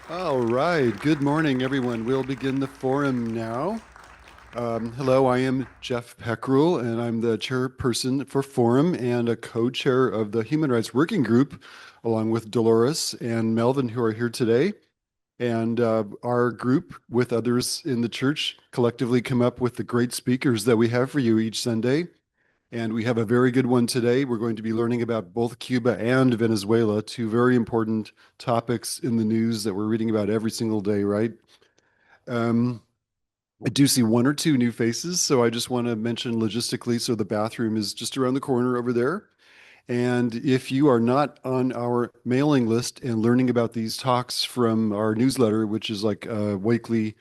All right. Good morning, everyone. We'll begin the forum now. Hello, I am Jeff Peckrell, and I'm the chairperson for Forum and a co-chair of the Human Rights Working Group, along with Dolores and Melvin, who are here today. And our group, with others in the church, collectively come up with the great speakers that we have for you each Sunday. And we have a very good one today. We're going to be learning about both Cuba and Venezuela, two very important topics in the news that we're reading about every single day, right? Um, I do see one or two new faces, so I just want to mention logistically. So the bathroom is just around the corner over there. And if you are not on our mailing list and learning about these talks from our newsletter, which is like a weekly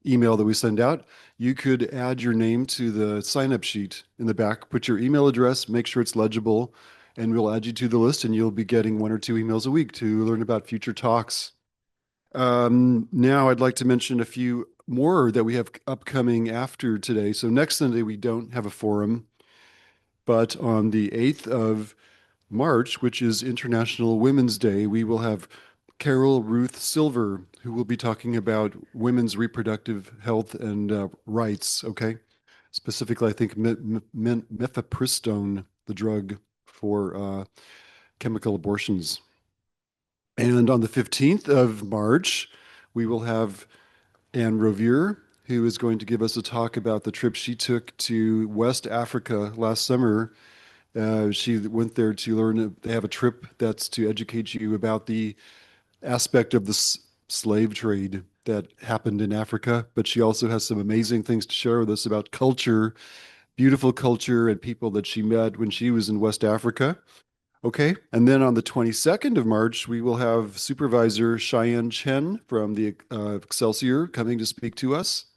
email that we send out, you could add your name to the sign-up sheet in the back, put your email address, make sure it's legible, and we'll add you to the list, and you'll be getting one or two emails a week to learn about future talks. Now I'd like to mention a few more that we have upcoming after today. So next Sunday, we don't have a forum, but on the 8th of March, which is International Women's Day, we will have Carol Ruth Silver, who will be talking about women's reproductive health and rights. Okay. Specifically, I think mifepristone, the drug for chemical abortions. And on the 15th of March, we will have Anne Rovier, who is going to give us a talk about the trip she took to West Africa last summer. She went there to learn. They have a trip that's to educate you about the aspect of the slave trade that happened in Africa. But she also has some amazing things to share with us about culture, beautiful culture, and people that she met when she was in West Africa. Okay. And then on the 22nd of March, we will have Supervisor Cheyenne Chen from the Excelsior coming to speak to us.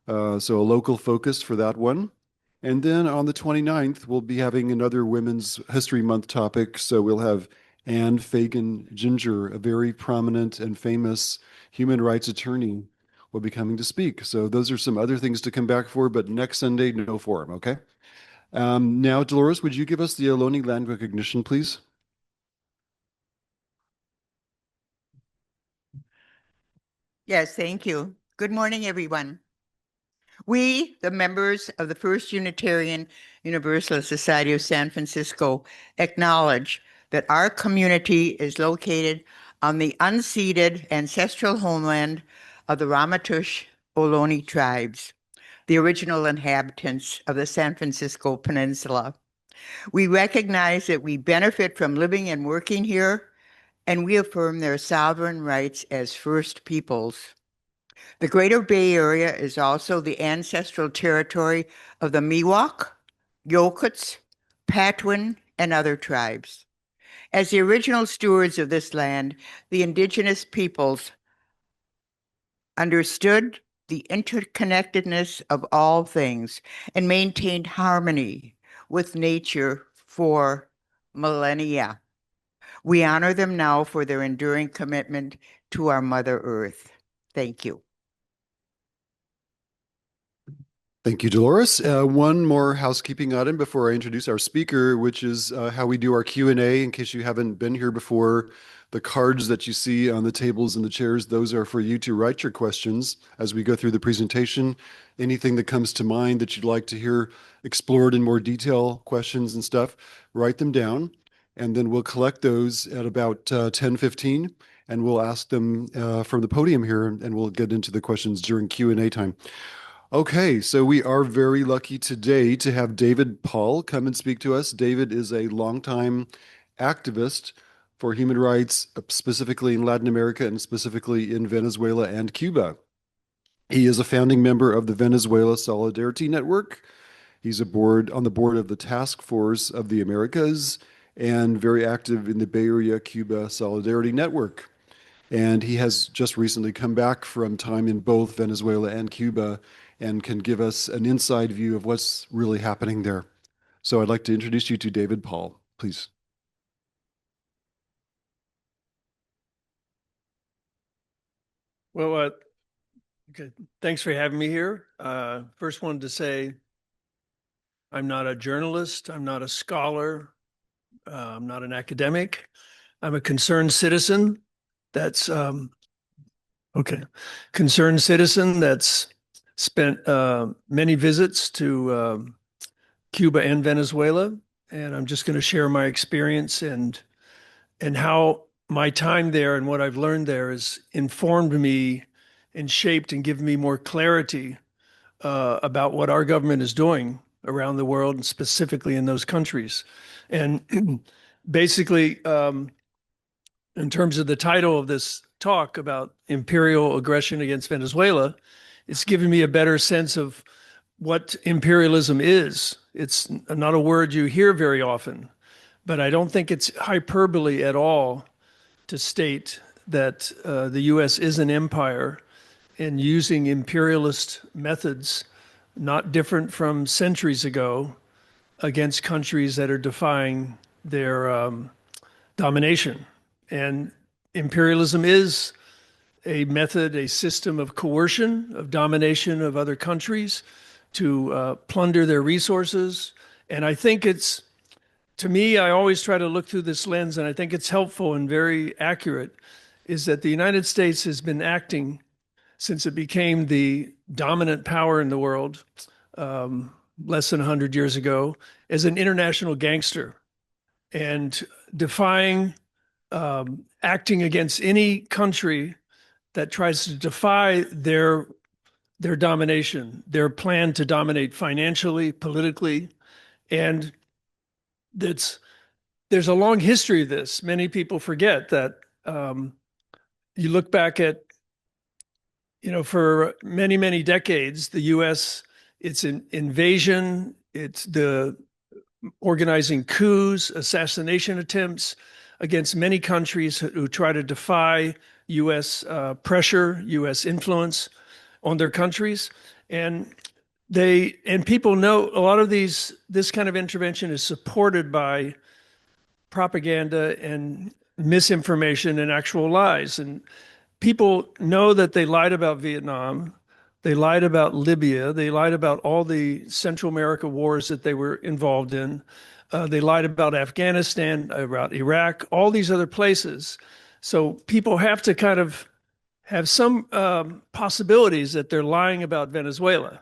So a local focus for that one. And then on the 29th, we'll be having another Women's History Month topic. So we'll have Anne Fagan Ginger, a very prominent and famous human rights attorney, will be coming to speak. So those are some other things to come back for, but next Sunday, no forum, okay? Now, Dolores, would you give us the Ohlone land recognition, please? Yes, thank you. Good morning, everyone. We, the members of the First Unitarian Universalist Society of San Francisco, acknowledge that our community is located on the unceded ancestral homeland of the Ramaytush Ohlone tribes, the original inhabitants of the San Francisco Peninsula. We recognize that we benefit from living and working here, and we affirm their sovereign rights as First Peoples. The Greater Bay Area is also the ancestral territory of the Miwok, Yokuts, Patwin, and other tribes. As the original stewards of this land, the indigenous peoples understood the interconnectedness of all things and maintained harmony with nature for millennia. We honor them now for their enduring commitment to our Mother Earth. Thank you. Thank you, Dolores. One more housekeeping item before I introduce our speaker, which is how we do our Q&A. In case you haven't been here before, the cards that you see on the tables and the chairs, those are for you to write your questions as we go through the presentation. Anything that comes to mind that you'd like to hear explored in more detail, questions and stuff, write them down. And then we'll collect those at about 10:15, and we'll ask them from the podium here, and we'll get into the questions during Q&A time. Okay, so we are very lucky today to have David Paul come and speak to us. David is a longtime activist for human rights, specifically in Latin America and specifically in Venezuela and Cuba. He is a founding member of the Venezuela Solidarity Network. He's on the board of the Task Force of the Americas and very active in the Bay Area Cuba Solidarity Network. And he has just recently come back from time in both Venezuela and Cuba and can give us an inside view of what's really happening there. So I'd like to introduce you to David Paul, please. Well, good. Thanks for having me here. First wanted to say I'm not a journalist. I'm not a scholar. I'm not an academic. I'm a concerned citizen that's Okay. Concerned citizen that's spent many visits to Cuba and Venezuela, and I'm just going to share my experience and how my time there and what I've learned there has informed me and shaped and given me more clarity about what our government is doing around the world and specifically in those countries. And basically, in terms of the title of this talk about imperial aggression against Venezuela, it's given me a better sense of what imperialism is. It's not a word you hear very often, but I don't think it's hyperbole at all to state that the US is an empire and using imperialist methods, not different from centuries ago, against countries that are defying their domination. And imperialism is a method, a system of coercion, of domination of other countries to plunder their resources. And I think it's, to me, I always try to look through this lens, and I think it's helpful and very accurate, is that the United States has been acting since it became the dominant power in the world less than 100 years ago as an international gangster and defying, acting against any country that tries to defy their domination, their plan to dominate financially, politically. And there's a long history of this. Many people forget that you look back at, for many, many decades, the U.S., it's an invasion, it's the organizing coups, assassination attempts against many countries who try to defy U.S. Pressure, U.S. influence on their countries. And people know a lot of this kind of intervention is supported by propaganda and misinformation and actual lies. And people know that they lied about Vietnam, they lied about Libya, they lied about all the Central America wars that they were involved in. They lied about Afghanistan, about Iraq, all these other places. So people have to kind of have some possibilities that they're lying about Venezuela.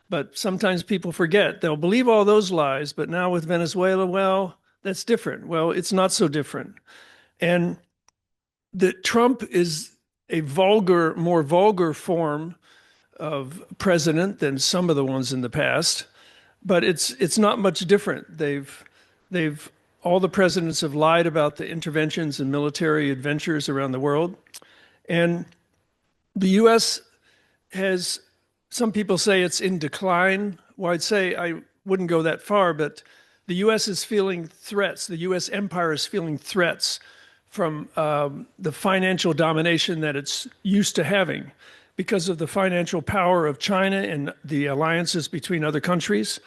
But sometimes people forget. They'll believe all those lies, but now with Venezuela, well, that's different. Well, it's not so different. And Trump is a more vulgar form of president than some of the ones in the past, but it's not much different. All the presidents have lied about the interventions and military adventures around the world. And the U.S. has, some people say it's in decline. Well, I'd say I wouldn't go that far, but the U.S. is feeling threats. The U.S. empire is feeling threats from the financial domination that it's used to having because of the financial power of China and the alliances between other countries.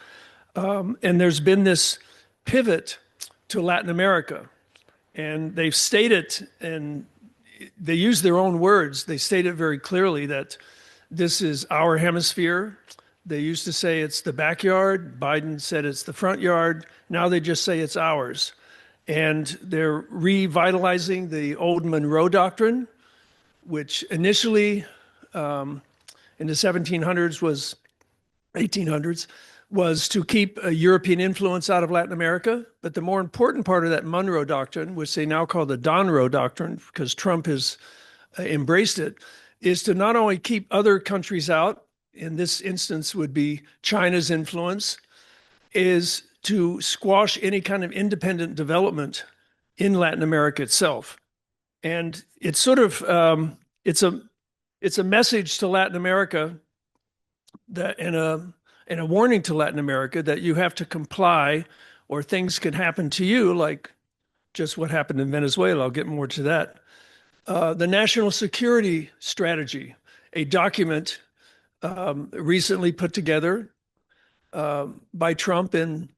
And there's been this pivot to Latin America. And they've stated, and they use their own words, they state it very clearly that this is our hemisphere. They used to say it's the backyard. Biden said it's the front yard. Now they just say it's ours. And they're revitalizing the old Monroe Doctrine, which initially in the 1800s was to keep a European influence out of Latin America. But the more important part of that Monroe Doctrine, which they now call the Donroe Doctrine, because Trump has embraced it, is to not only keep other countries out, in this instance would be China's influence, is to squash any kind of independent development in Latin America itself. And it's sort of, it's a message to Latin America that, and a warning to Latin America that you have to comply or things could happen to you, like just what happened in Venezuela. I'll get more to that. The National Security Strategy, a document recently put together by Trump and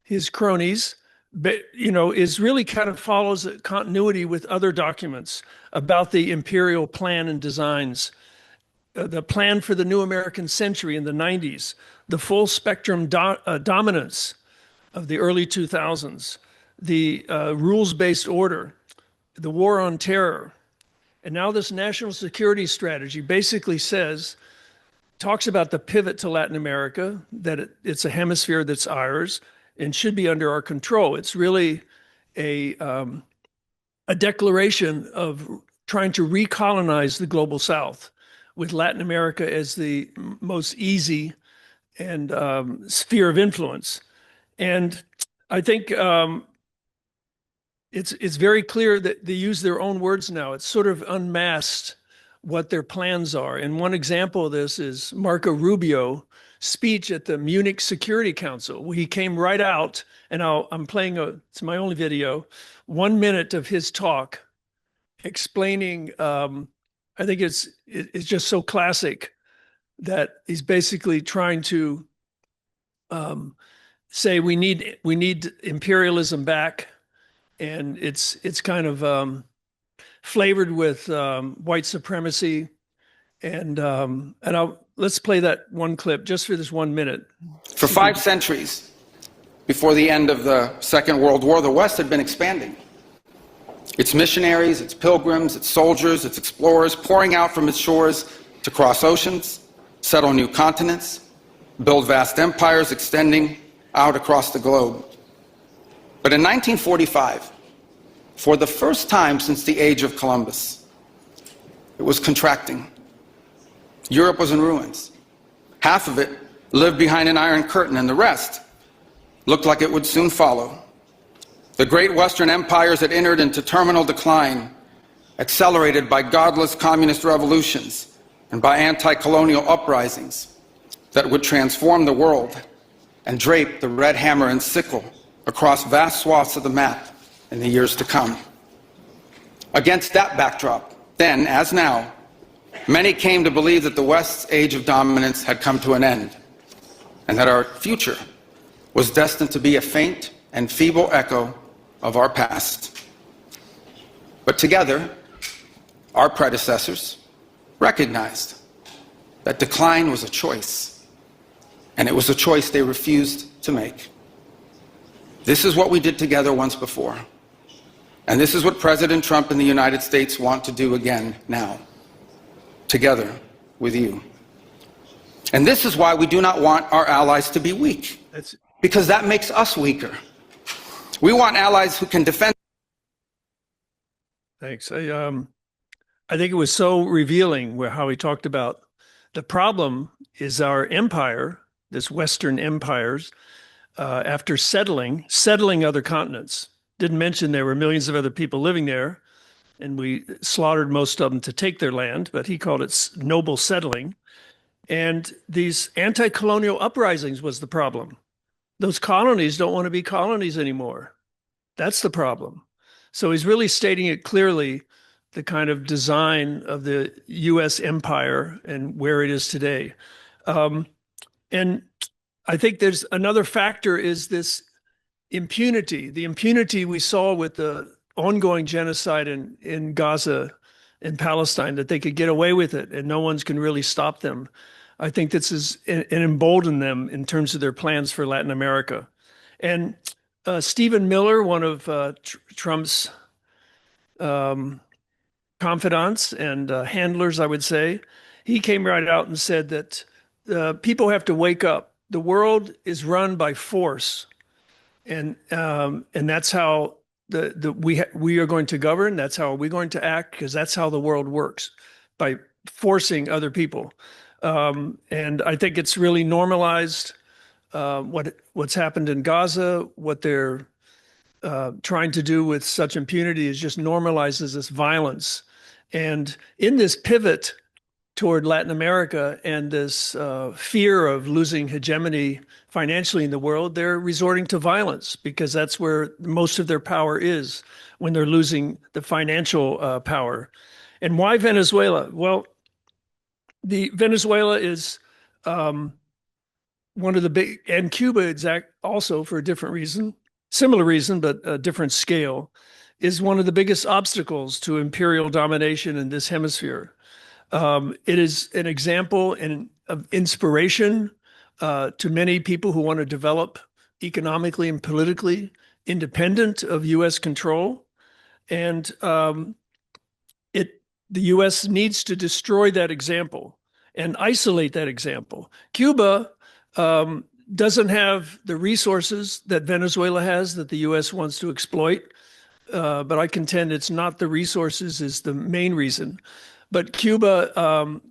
his cronies, but, is really kind of follows a continuity with other documents about the imperial plan and designs. The plan for the new American century in the 90s, the full spectrum dominance of the early 2000s, the rules-based order, the war on terror, And now this national security strategy basically talks about the pivot to Latin America, that it's a hemisphere that's ours and should be under our control. It's really a declaration of trying to recolonize the global South, with Latin America as the most easy and sphere of influence. And I think it's very clear that they use their own words now. It's sort of unmasked what their plans are. And one example of this is Marco Rubio's speech at the Munich Security Council. He came right out, and I'm playing it's my only video, 1 minute of his talk explaining, I think it's just so classic that he's basically trying to say we need imperialism back, and it's kind of flavored with white supremacy, and let's play that one clip just for this 1 minute. For 5 centuries before the end of the Second World War, the West had been expanding. Its missionaries, its pilgrims, its soldiers, its explorers pouring out from its shores to cross oceans, settle new continents, build vast empires extending out across the globe. But in 1945, for the first time since the age of Columbus, it was contracting. Europe was in ruins. Half of it lived behind an iron curtain, and the rest looked like it would soon follow. The great Western empires had entered into terminal decline, accelerated by godless communist revolutions and by anti-colonial uprisings that would transform the world and drape the red hammer and sickle across vast swaths of the map in the years to come. Against that backdrop, then as now, many came to believe that the West's age of dominance had come to an end, and that our future was destined to be a faint and feeble echo of our past. But together, our predecessors recognized that decline was a choice, and it was a choice they refused to make. This is what we did together once before, and this is what President Trump and the United States want to do again now, together with you. And this is why we do not want our allies to be weak, because that makes us weaker. We want allies who can defend. Thanks. I think it was so revealing how he talked about the problem is our empire, this Western empires, after settling other continents. Didn't mention there were millions of other people living there, and we slaughtered most of them to take their land, but he called it noble settling. And these anti-colonial uprisings was the problem. Those colonies don't want to be colonies anymore. That's the problem. So he's really stating it clearly, the kind of design of the U.S. empire and where it is today. And I think there's another factor is this impunity, the impunity we saw with the ongoing genocide in Gaza and Palestine, that they could get away with it and no one's can really stop them. I think this is emboldened them in terms of their plans for Latin America. And Stephen Miller, one of Trump's confidants and handlers, I would say, he came right out and said that people have to wake up. The world is run by force, and that's how we are going to govern. That's how we're going to act, because that's how the world works, by forcing other people. And I think it's really normalized what's happened in Gaza. What they're trying to do with such impunity is just normalizes this violence. And in this pivot toward Latin America and this fear of losing hegemony financially in the world, they're resorting to violence, because that's where most of their power is, when they're losing the financial power. And why Venezuela? Well, Venezuela is one of the big, and Cuba also for a different reason, similar reason, but a different scale, is one of the biggest obstacles to imperial domination in this hemisphere. It is an example of inspiration to many people who want to develop economically and politically independent of U.S. control. And the U.S. needs to destroy that example and isolate that example. Cuba doesn't have the resources that Venezuela has that the U.S. wants to exploit. But I contend it's not the resources is the main reason. But Cuba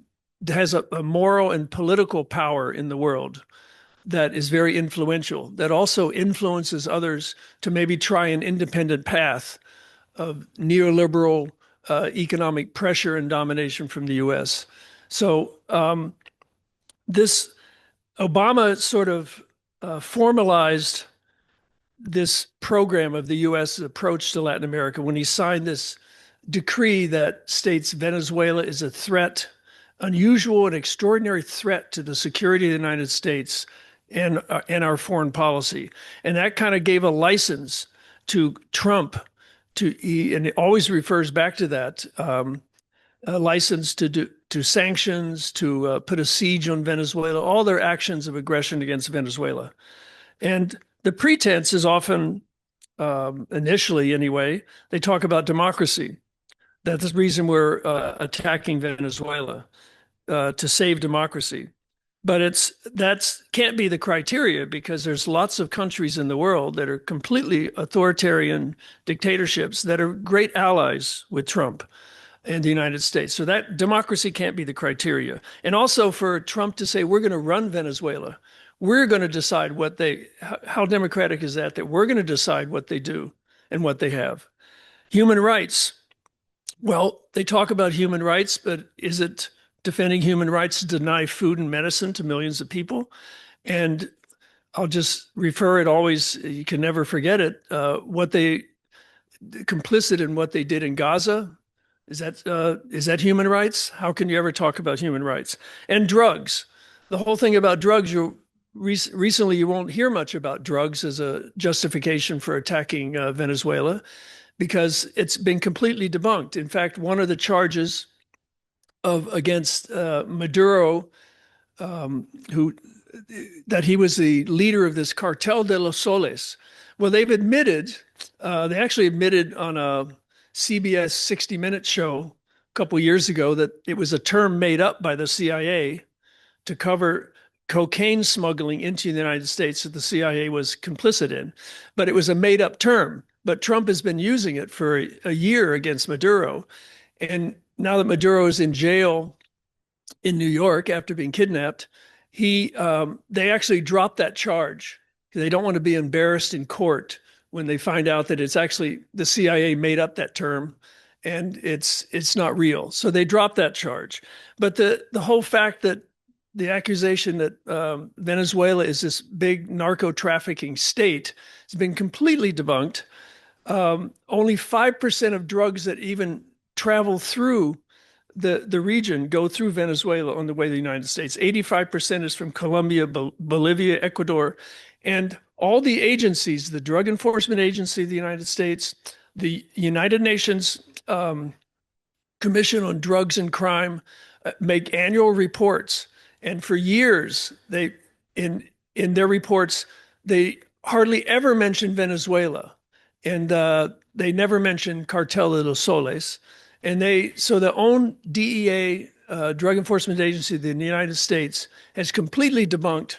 has a moral and political power in the world that is very influential, that also influences others to maybe try an independent path of neoliberal economic pressure and domination from the U.S. So this Obama sort of formalized this program of the U.S. approach to Latin America when he signed this decree that states Venezuela is a threat, unusual and extraordinary threat to the security of the United States and our foreign policy. And that kind of gave a license to Trump and it always refers back to that, a license to sanctions, to put a siege on Venezuela, all their actions of aggression against Venezuela. And the pretense is often, initially anyway, they talk about democracy. That's the reason we're attacking Venezuela, to save democracy. But that can't be the criteria because there's lots of countries in the world that are completely authoritarian dictatorships that are great allies with Trump and the United States. So that democracy can't be the criteria. And also for Trump to say, we're going to run Venezuela. We're going to decide how democratic is that we're going to decide what they do and what they have. Human rights. Well, they talk about human rights, but is it defending human rights to deny food and medicine to millions of people? And I'll just refer it always, you can never forget it, complicit in what they did in Gaza. Is that human rights? How can you ever talk about human rights? And drugs. The whole thing about drugs, recently you won't hear much about drugs as a justification for attacking Venezuela because it's been completely debunked. In fact, one of the charges against Maduro, that he was the leader of this cartel de los soles. Well, they actually admitted on a CBS 60 Minutes show a couple of years ago that it was a term made up by the CIA to cover cocaine smuggling into the United States that the CIA was complicit in. But it was a made up term. But Trump has been using it for a year against Maduro. And now that Maduro is in jail in New York after being kidnapped, they actually dropped that charge. They don't want to be embarrassed in court when they find out that it's actually the CIA made up that term and it's not real. So they dropped that charge. But the whole fact that the accusation that Venezuela is this big narco trafficking state has been completely debunked. Only 5% of drugs that even travel through the region go through Venezuela on the way to the United States. 85% is from Colombia, Bolivia, Ecuador, and all the agencies, the Drug Enforcement Agency of the United States, the United Nations Commission on Drugs and Crime, make annual reports. And for years, in their reports, they hardly ever mention Venezuela. And they never mention Cartel de los Soles. And so the own DEA, Drug Enforcement Agency of the United States, has completely debunked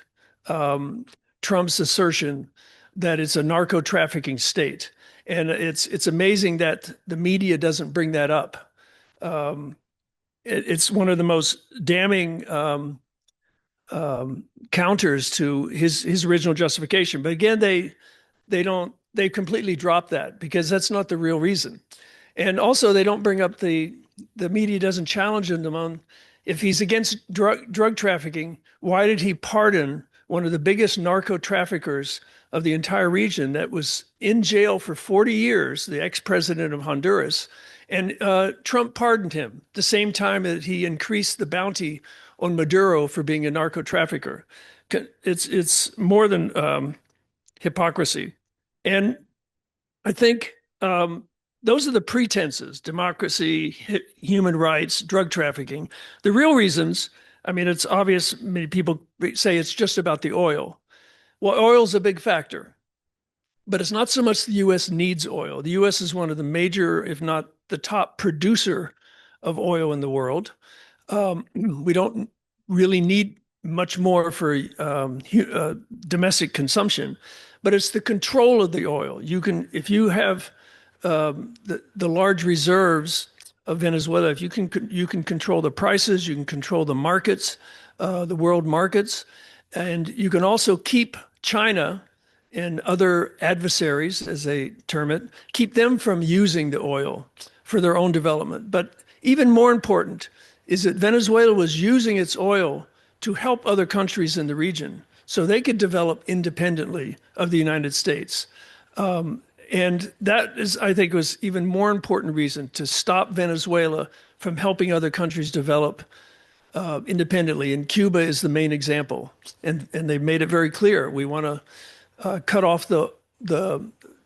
Trump's assertion that it's a narco trafficking state. And it's amazing that the media doesn't bring that up. It's one of the most damning counters to his original justification. But again, they completely drop that because that's not the real reason. And also they don't bring up the media doesn't challenge him on if he's against drug trafficking, why did he pardon one of the biggest narco traffickers of the entire region that was in jail for 40 years, the ex-president of Honduras, and Trump pardoned him the same time that he increased the bounty on Maduro for being a narco trafficker. It's more than hypocrisy. And I think those are the pretenses: democracy, human rights, drug trafficking. The real reasons, I mean, it's obvious. Many people say it's just about the oil. Well, oil's a big factor, but it's not so much the U.S. needs oil. The U.S. is one of the major, if not the top producer of oil in the world. We don't really need much more for domestic consumption, but it's the control of the oil. If you have the large reserves of Venezuela, if you can control the prices, you can control the markets, the world markets, and you can also keep China and other adversaries, as they term it, keep them from using the oil for their own development. But even more important is that Venezuela was using its oil to help other countries in the region so they could develop independently of the United States. And that is, I think, was even more important reason to stop Venezuela from helping other countries develop independently. And Cuba is the main example. And they've made it very clear. We want to cut off the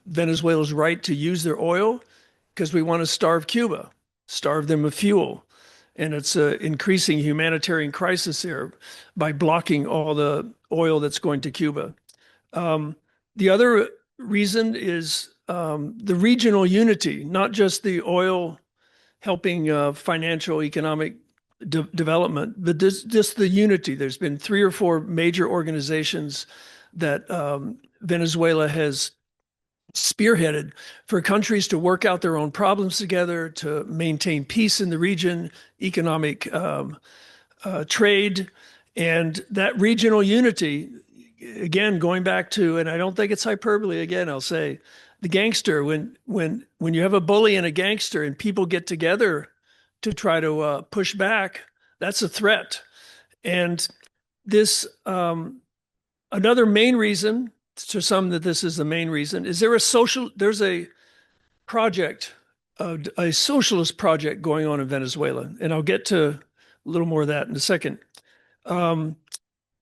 Venezuela's right to use their oil because we want to starve Cuba, starve them of fuel. And it's an increasing humanitarian crisis there by blocking all the oil that's going to Cuba. The other reason is the regional unity, not just the oil helping financial, economic development, but just the unity. There's been 3 or 4 major organizations that Venezuela has spearheaded for countries to work out their own problems together, to maintain peace in the region, economic trade, and that regional unity, again, going back to, and I don't think it's hyperbole, again, I'll say, the gangster, when you have a bully and a gangster and people get together to try to push back, that's a threat. And this, another main reason, to some that this is the main reason, is there's a project, a socialist project going on in Venezuela. And I'll get to a little more of that in a second. And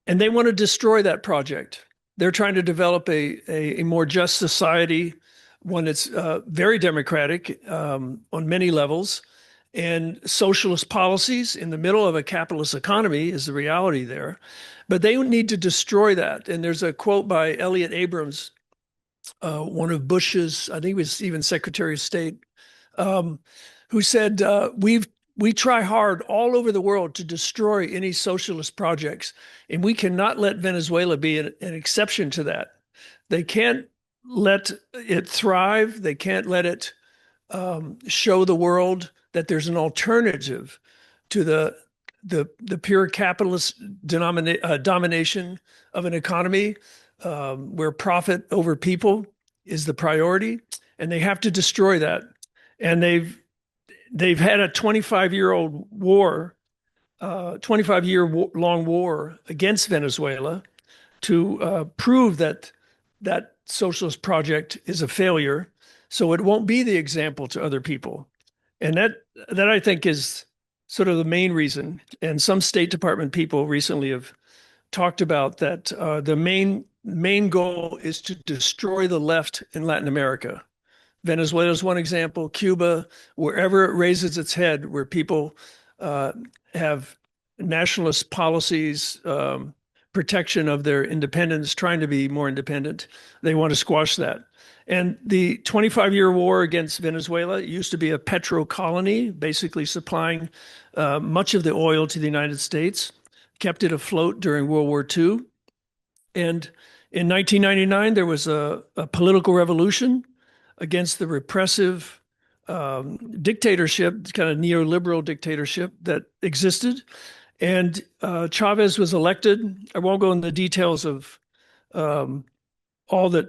they want to destroy that project. They're trying to develop a more just society, one that's very democratic on many levels, and socialist policies in the middle of a capitalist economy is the reality there. But they need to destroy that. And there's a quote by Elliot Abrams, one of Bush's, I think he was even Secretary of State, who said, we try hard all over the world to destroy any socialist projects, and we cannot let Venezuela be an exception to that. They can't let it thrive. They can't let it show the world that there's an alternative to the pure capitalist domination of an economy where profit over people is the priority, and they have to destroy that. And they've had a 25-year-old war, 25-year-long war against Venezuela to prove that that socialist project is a failure, so it won't be the example to other people. And that I think is sort of the main reason. And some State Department people recently have talked about that the main goal is to destroy the left in Latin America. Venezuela is one example. Cuba, wherever it raises its head, where people have nationalist policies, protection of their independence, trying to be more independent, they want to squash that. And the 25-year war against Venezuela used to be a petro colony, basically supplying much of the oil to the United States, kept it afloat during World War II. And in 1999, there was a political revolution against the repressive dictatorship, kind of neoliberal dictatorship that existed. And Chavez was elected. I won't go into the details of all that,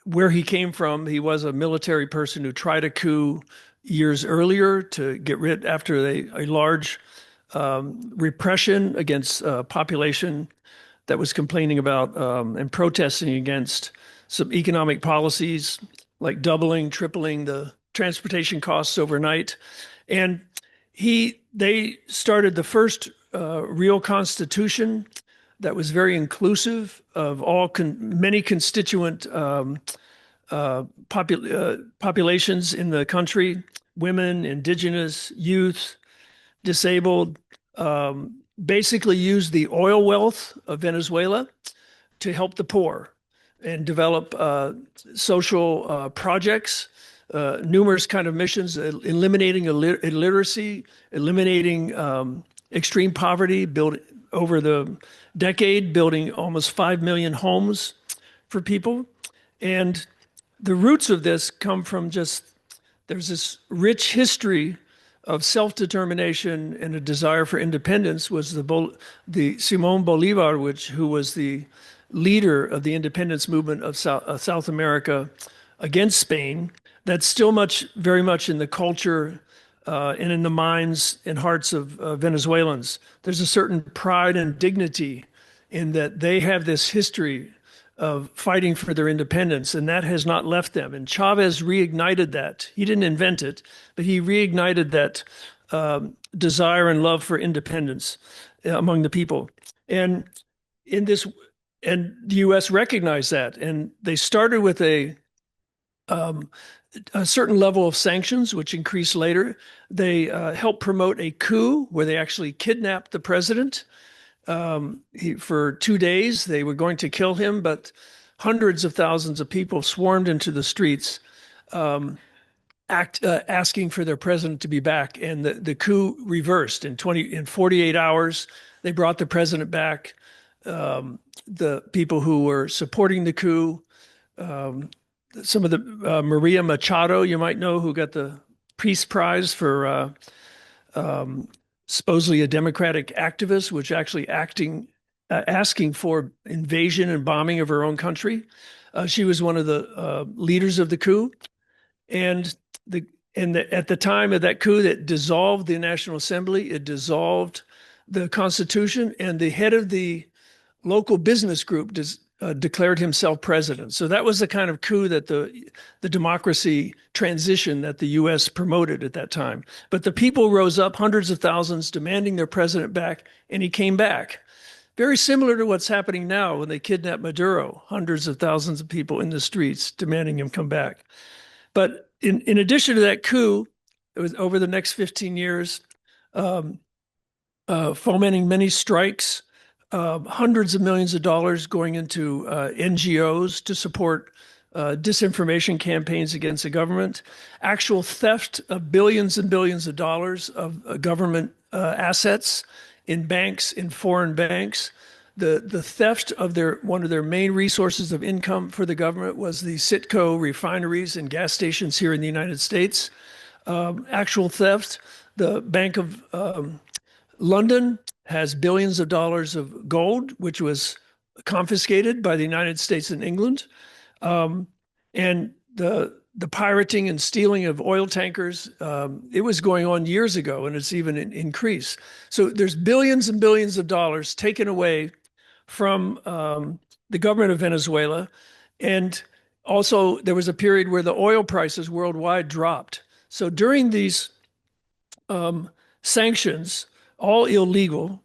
where he came from. He was a military person who tried a coup years earlier to get rid, after a large repression against a population that was complaining about and protesting against some economic policies like doubling, tripling the transportation costs overnight. And they started the first real constitution that was very inclusive of many constituent populations in the country: women, indigenous, youth, disabled. Basically used the oil wealth of Venezuela to help the poor and develop social projects numerous kind of missions, eliminating illiteracy, eliminating extreme poverty, over the decade, building almost 5 million homes for people. And the roots of this come from there's this rich history of self-determination and a desire for independence. Was the Simon Bolivar, who was the leader of the independence movement of South America against Spain. That's still very much in the culture and in the minds and hearts of Venezuelans. There's a certain pride and dignity in that they have this history of fighting for their independence, and that has not left them. And Chavez reignited that. He didn't invent it, but he reignited that desire and love for independence among the people. And the U.S. recognized that, and they started with a certain level of sanctions, which increased later. They helped promote a coup where they actually kidnapped the president. For 2 days, they were going to kill him, but hundreds of thousands of people swarmed into the streets, asking for their president to be back. And the coup reversed in 48 hours. They brought the president back. The people who were supporting the coup, some of the Maria Machado, you might know, who got the Peace Prize for supposedly a democratic activist, which actually asking for invasion and bombing of her own country. She was one of the leaders of the coup, and at the time of that coup, that dissolved the National Assembly, it dissolved the Constitution, and the head of the local business group declared himself president. So that was the kind of coup that the democracy transition that the U.S. promoted at that time. But the people rose up, hundreds of thousands, demanding their president back, and he came back. Very similar to what's happening now when they kidnap Maduro, hundreds of thousands of people in the streets demanding him come back. But in addition to that coup, it was over the next 15 years, fomenting many strikes, hundreds of millions of dollars going into NGOs to support disinformation campaigns against the government, actual theft of billions and billions of dollars of government assets in banks, in foreign banks. The theft of one of their main resources of income for the government was the Citgo refineries and gas stations here in the United States. Actual theft. The Bank of London has billions of dollars of gold, which was confiscated by the United States and England. And the pirating and stealing of oil tankers, it was going on years ago, and it's even increased. So there's billions and billions of dollars taken away from the government of Venezuela. And also there was a period where the oil prices worldwide dropped. So during these sanctions, all illegal,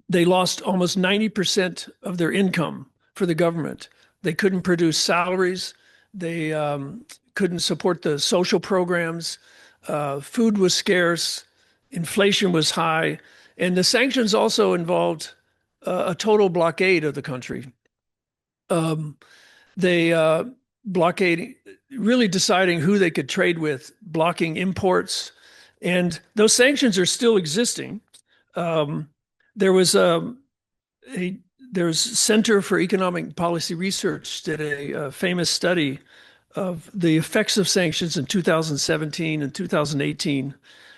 they lost almost 90% of their income for the government. They couldn't produce salaries. They couldn't support the social programs. Food was scarce. Inflation was high. And the sanctions also involved a total blockade of the country. They blockading, really deciding who they could trade with, blocking imports. And those sanctions are still existing. There's Center for Economic Policy Research did a famous study of the effects of sanctions in 2017 and 2018,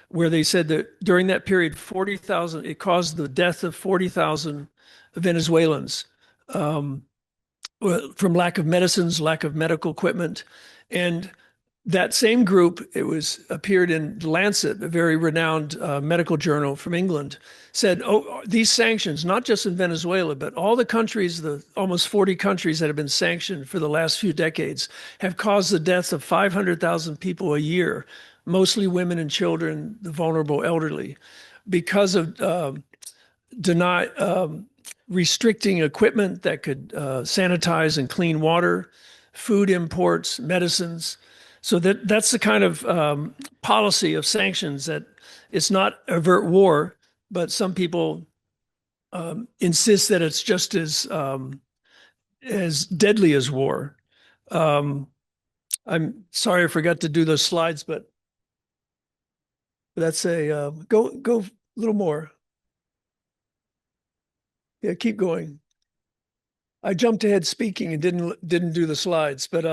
where they said that during that period, it caused the death of 40,000 Venezuelans from lack of medicines, lack of medical equipment. And that same group, appeared in The Lancet, a very renowned medical journal from England, said, these sanctions, not just in Venezuela, but all the countries, the almost 40 countries that have been sanctioned for the last few decades, have caused the death of 500,000 people a year, mostly women and children, the vulnerable elderly, because of restricting equipment that could sanitize and clean water, food imports, medicines. So that's the kind of policy of sanctions, that it's not avert war, but some people insist that it's just as deadly as war. I'm sorry I forgot to do those slides, but that's go a little more. Yeah, keep going. I jumped ahead speaking and didn't do the slides, but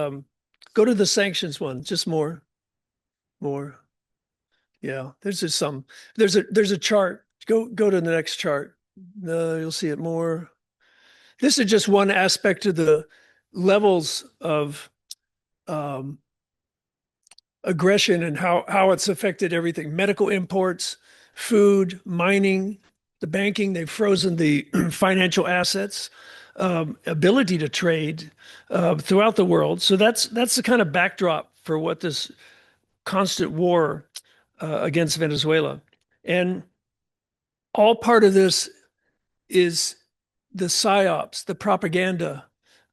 go to the sanctions one, just more. Yeah, there's just some. There's a chart. Go to the next chart. No, you'll see it more. This is just one aspect of the levels of aggression and how it's affected everything. Medical imports, food, mining, the banking. They've frozen the financial assets, ability to trade throughout the world. So that's the kind of backdrop for what this constant war against Venezuela. And all part of this is the psyops, the propaganda,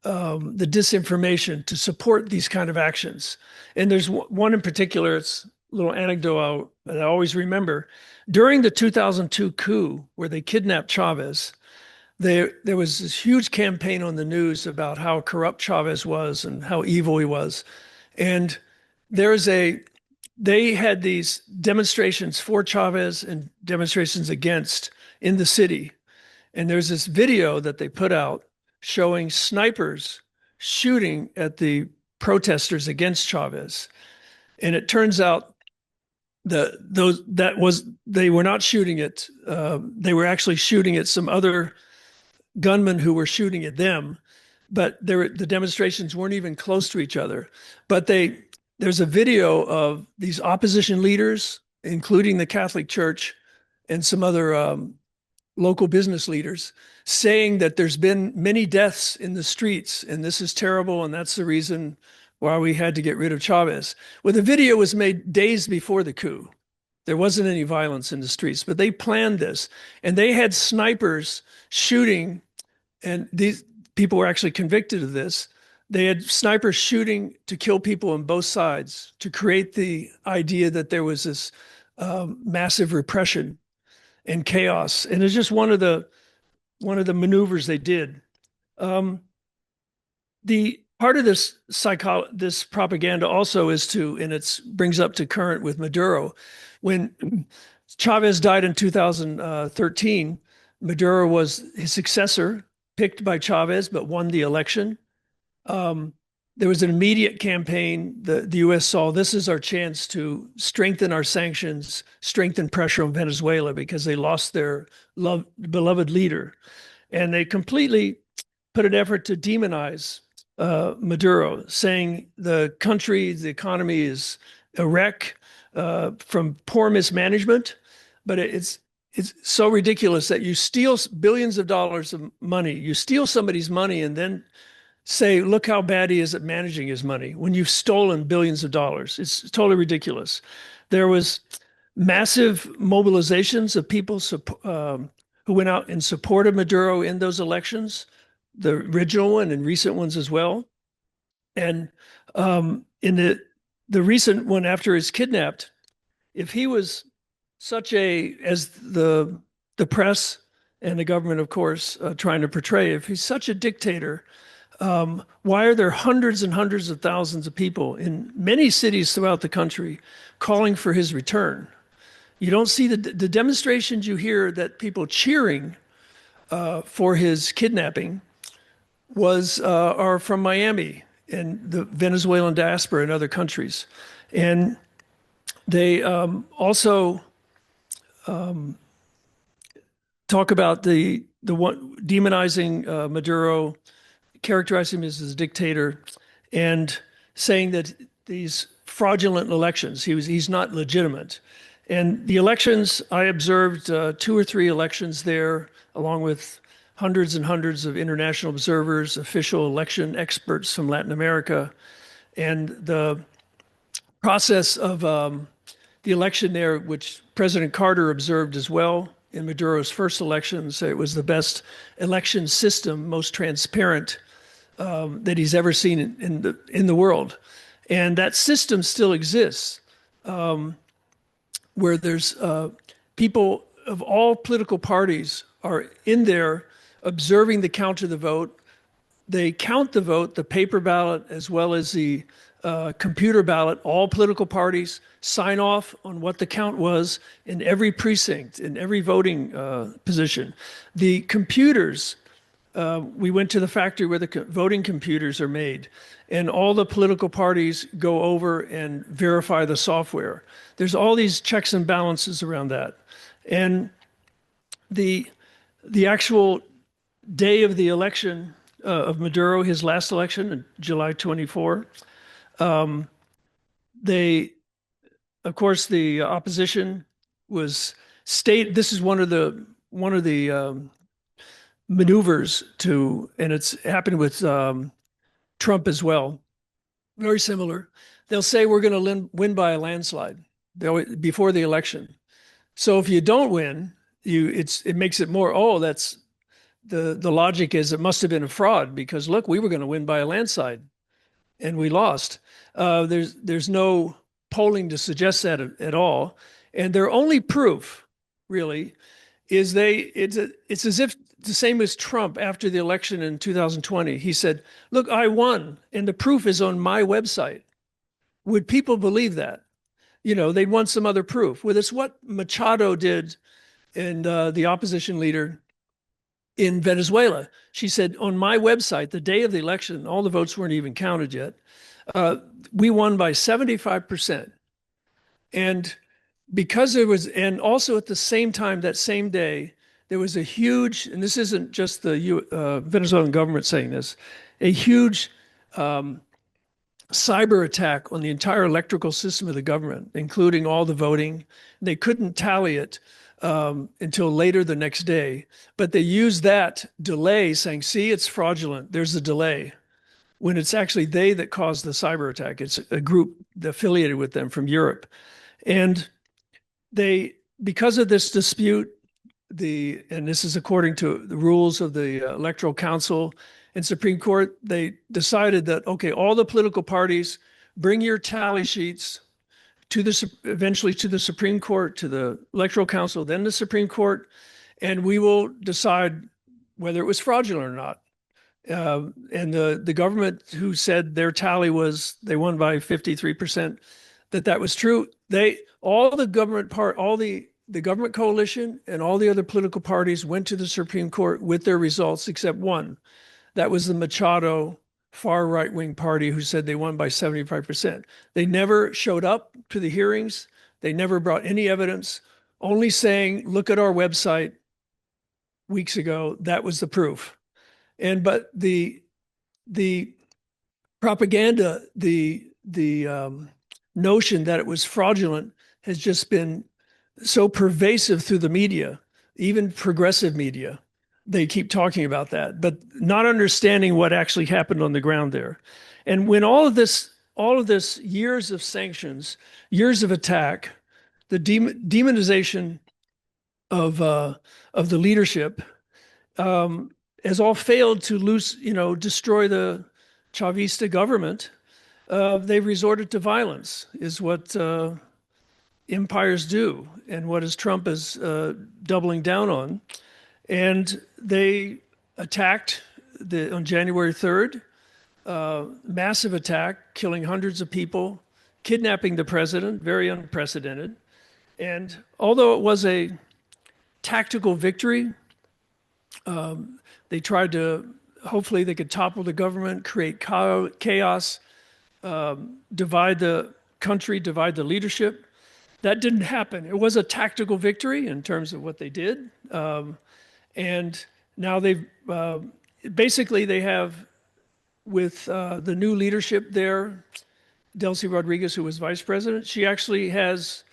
the disinformation to support these kind of actions. And there's one in particular, it's a little anecdote I always remember. During the 2002 coup, where they kidnapped Chavez, there was this huge campaign on the news about how corrupt Chavez was and how evil he was. And they had these demonstrations for Chavez and demonstrations against in the city. And there's this video that they put out showing snipers shooting at the protesters against Chavez. And it turns out they were not shooting it. They were actually shooting at some other gunmen who were shooting at them. But the demonstrations weren't even close to each other. But there's a video of these opposition leaders, including the Catholic Church and some other local business leaders, saying that there's been many deaths in the streets and this is terrible and that's the reason why we had to get rid of Chavez. Well, the video was made days before the coup. There wasn't any violence in the streets, but they planned this and they had snipers shooting, and these people were actually convicted of this. They had snipers shooting to kill people on both sides to create the idea that there was this massive repression and chaos. And it's just one of the maneuvers they did. The part of this propaganda also is and it brings up to current with Maduro. When Chavez died in 2013, Maduro was his successor, picked by Chavez, but won the election. There was an immediate campaign. The U.S. saw this is our chance to strengthen our sanctions, strengthen pressure on Venezuela because they lost their beloved leader. And they completely put an effort to demonize Maduro, saying the country, the economy is a wreck from poor mismanagement. But it's so ridiculous that you steal billions of dollars of money, you steal somebody's money and then say, look how bad he is at managing his money when you've stolen billions of dollars. It's totally ridiculous. There was massive mobilizations of people who went out in support of Maduro in those elections, the original one and recent ones as well. And in the recent one after he's kidnapped, if he was as the press and the government, of course, trying to portray, if he's such a dictator, why are there hundreds and hundreds of thousands of people in many cities throughout the country calling for his return? You don't see the demonstrations you hear that people cheering for his kidnapping are from Miami and the Venezuelan diaspora and other countries. And they also talk about the one demonizing Maduro, characterizing him as a dictator, and saying that these fraudulent elections, he's not legitimate. And the elections, I observed 2 or 3 elections there, along with hundreds and hundreds of international observers, official election experts from Latin America. And the process of the election there, which President Carter observed as well in Maduro's first election, said it was the best election system, most transparent that he's ever seen in the world. And that system still exists, where there's people of all political parties are in there observing the count of the vote, they count the vote, the paper ballot, as well as the computer ballot. All political parties sign off on what the count was in every precinct, in every voting position. The computers, we went to the factory where the voting computers are made, and all the political parties go over and verify the software. There's all these checks and balances around that. And the actual day of the election of Maduro, his last election, July 24, of course, the opposition was this is one of the maneuvers to, and it's happened with Trump as well. Very similar. They'll say we're going to win by a landslide before the election. So if you don't win, it makes it more, oh, that's the logic is it must have been a fraud because look, we were going to win by a landslide and we lost. There's no polling to suggest that at all. And their only proof really is it's as if the same as Trump after the election in 2020. He said, look, I won and the proof is on my website. Would people believe that? You know, they'd want some other proof. Well, it's what Machado did, and the opposition leader in Venezuela. She said, on my website, the day of the election, all the votes weren't even counted yet. We won by 75%. And because there was, and also at the same time, that same day, there was a huge, and this isn't just the Venezuelan government saying this, a huge cyber attack on the entire electrical system of the government, including all the voting. They couldn't tally it until later the next day, but they used that delay saying, see, it's fraudulent. There's a delay, when it's actually they that caused the cyber attack. It's a group affiliated with them from Europe. And because of this dispute, and this is according to the rules of the Electoral Council and Supreme Court, they decided that, okay, all the political parties, bring your tally sheets eventually to the Supreme Court, to the Electoral Council, then the Supreme Court, and we will decide whether it was fraudulent or not. And the government who said their tally was they won by 53%, that was true. All the government coalition and all the other political parties went to the Supreme Court with their results except one. That was the Machado far right-wing party who said they won by 75%. They never showed up to the hearings. They never brought any evidence, only saying, look at our website weeks ago. That was the proof. But the propaganda, the notion that it was fraudulent has just been so pervasive through the media, even progressive media. They keep talking about that, but not understanding what actually happened on the ground there. And when all of this years of sanctions, years of attack, the demonization of the leadership has all failed to destroy the Chavista government. They've resorted to violence, is what empires do, and what Trump is doubling down on. And they attacked on January 3rd, massive attack, killing hundreds of people, kidnapping the president, very unprecedented. And although it was a tactical victory, they tried to, hopefully they could topple the government, create chaos, divide the country, divide the leadership. That didn't happen. It was a tactical victory in terms of what they did. And now they have, with the new leadership there, Delcy Rodriguez, who was vice president, she actually has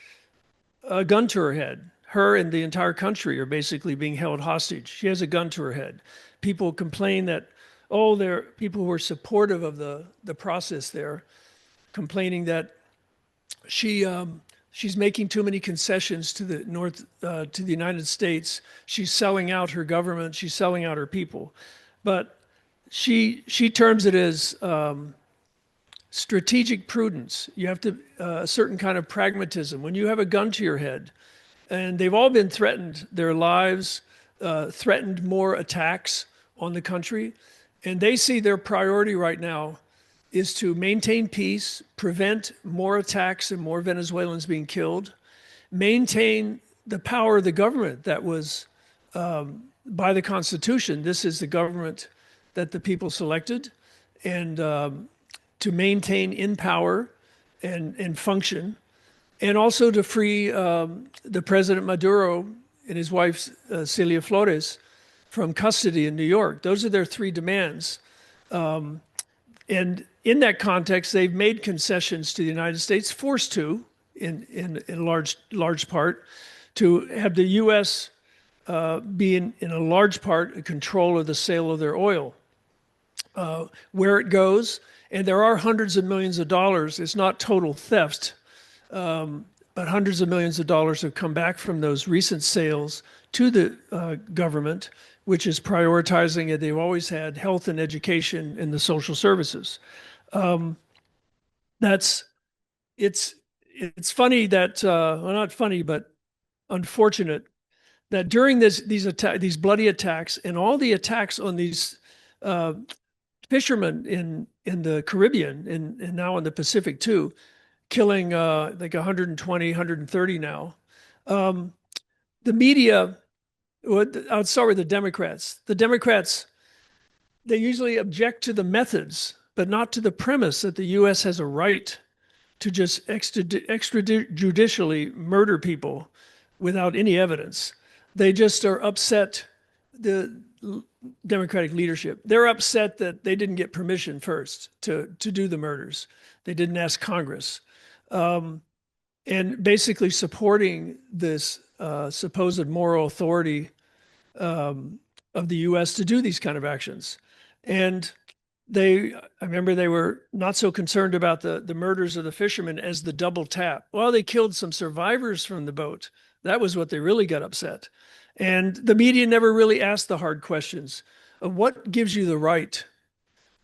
a gun to her head. Her and the entire country are basically being held hostage. She has a gun to her head. People complain that, there are people who are supportive of the process there, complaining that she's making too many concessions to the United States. She's selling out her government. She's selling out her people. But she terms it as strategic prudence. You have to a certain kind of pragmatism. When you have a gun to your head, and they've all been threatened, their lives, threatened more attacks on the country. And they see their priority right now is to maintain peace, prevent more attacks and more Venezuelans being killed, maintain the power of the government that was by the Constitution. This is the government that the people selected, and to maintain in power and function, and also to free the President Maduro and his wife, Cilia Flores, from custody in New York. Those are their three demands. And in that context, they've made concessions to the United States, forced to, in large part, to have the U.S. Be in a large part in control of the sale of their oil. Where it goes, and there are hundreds of millions of dollars. It's not total theft, but hundreds of millions of dollars have come back from those recent sales to the government, which is prioritizing it. They've always had health and education and the social services. It's funny that well, not funny, but unfortunate that during these bloody attacks and all the attacks on these fishermen in the Caribbean and now in the Pacific too, killing like 120, 130 now. The media, I'll start with the Democrats. The Democrats, they usually object to the methods, but not to the premise that the U.S. has a right to just extrajudicially murder people without any evidence. They just are upset, the Democratic leadership. They're upset that they didn't get permission first to do the murders. They didn't ask Congress. And basically supporting this supposed moral authority of the U.S. to do these kind of actions. And I remember they were not so concerned about the murders of the fishermen as the double tap. Well, they killed some survivors from the boat. That was what they really got upset. And the media never really asked the hard questions of what gives you the right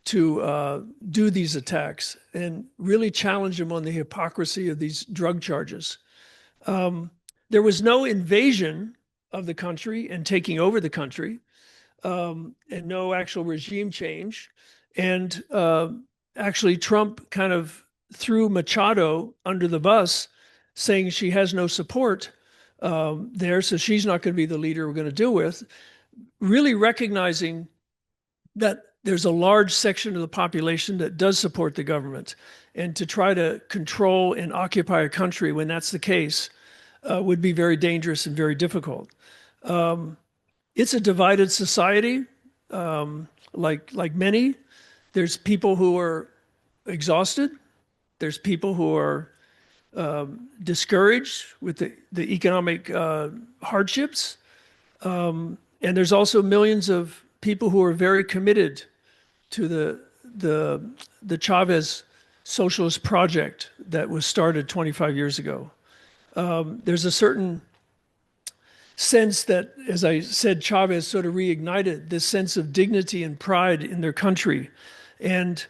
to do these attacks and really challenge them on the hypocrisy of these drug charges. There was no invasion of the country and taking over the country, and no actual regime change. And actually, Trump kind of threw Machado under the bus, saying she has no support there, so she's not going to be the leader we're going to deal with, really recognizing that there's a large section of the population that does support the government. And to try to control and occupy a country when that's the case would be very dangerous and very difficult. It's a divided society, like many. There's people who are exhausted. There's people who are discouraged with the economic hardships. And there's also millions of people who are very committed to the Chavez socialist project that was started 25 years ago. There's a certain sense that, as I said, Chavez sort of reignited this sense of dignity and pride in their country. And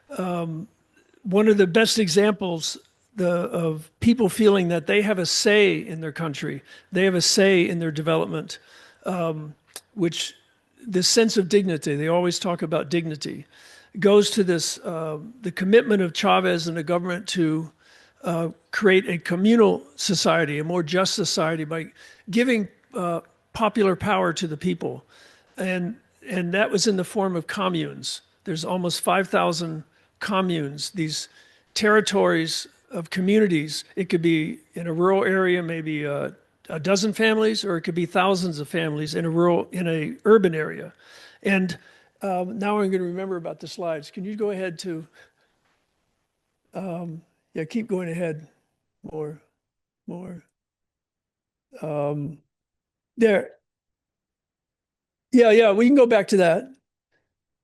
one of the best examples of people feeling that they have a say in their country, they have a say in their development, which this sense of dignity, they always talk about dignity, goes to this, the commitment of Chavez and the government to create a communal society, a more just society by giving popular power to the people. And that was in the form of communes. There's almost 5,000 communes, these territories of communities. It could be in a rural area, maybe a dozen families, or it could be thousands of families in a urban area. And now I'm going to remember about the slides. Can you go ahead to, yeah, keep going ahead more. There. Yeah, we can go back to that.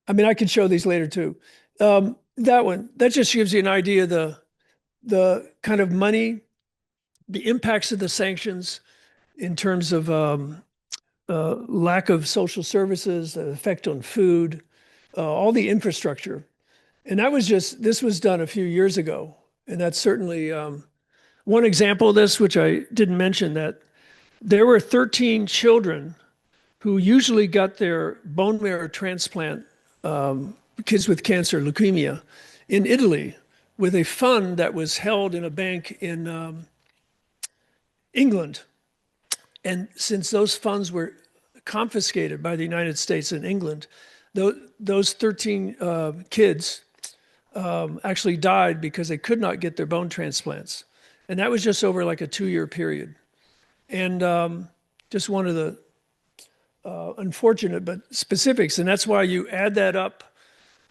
I mean, I can show these later too. That one, that just gives you an idea of the kind of money, the impacts of the sanctions in terms of lack of social services, the effect on food, all the infrastructure. And this was done a few years ago. And that's certainly one example of this, which I didn't mention, that there were 13 children who usually got their bone marrow transplant kids with cancer, leukemia, in Italy, with a fund that was held in a bank in England. And since those funds were confiscated by the United States and England, those 13 kids actually died because they could not get their bone transplants. And that was just over like a 2-year period. And just one of the unfortunate but specifics. And that's why you add that up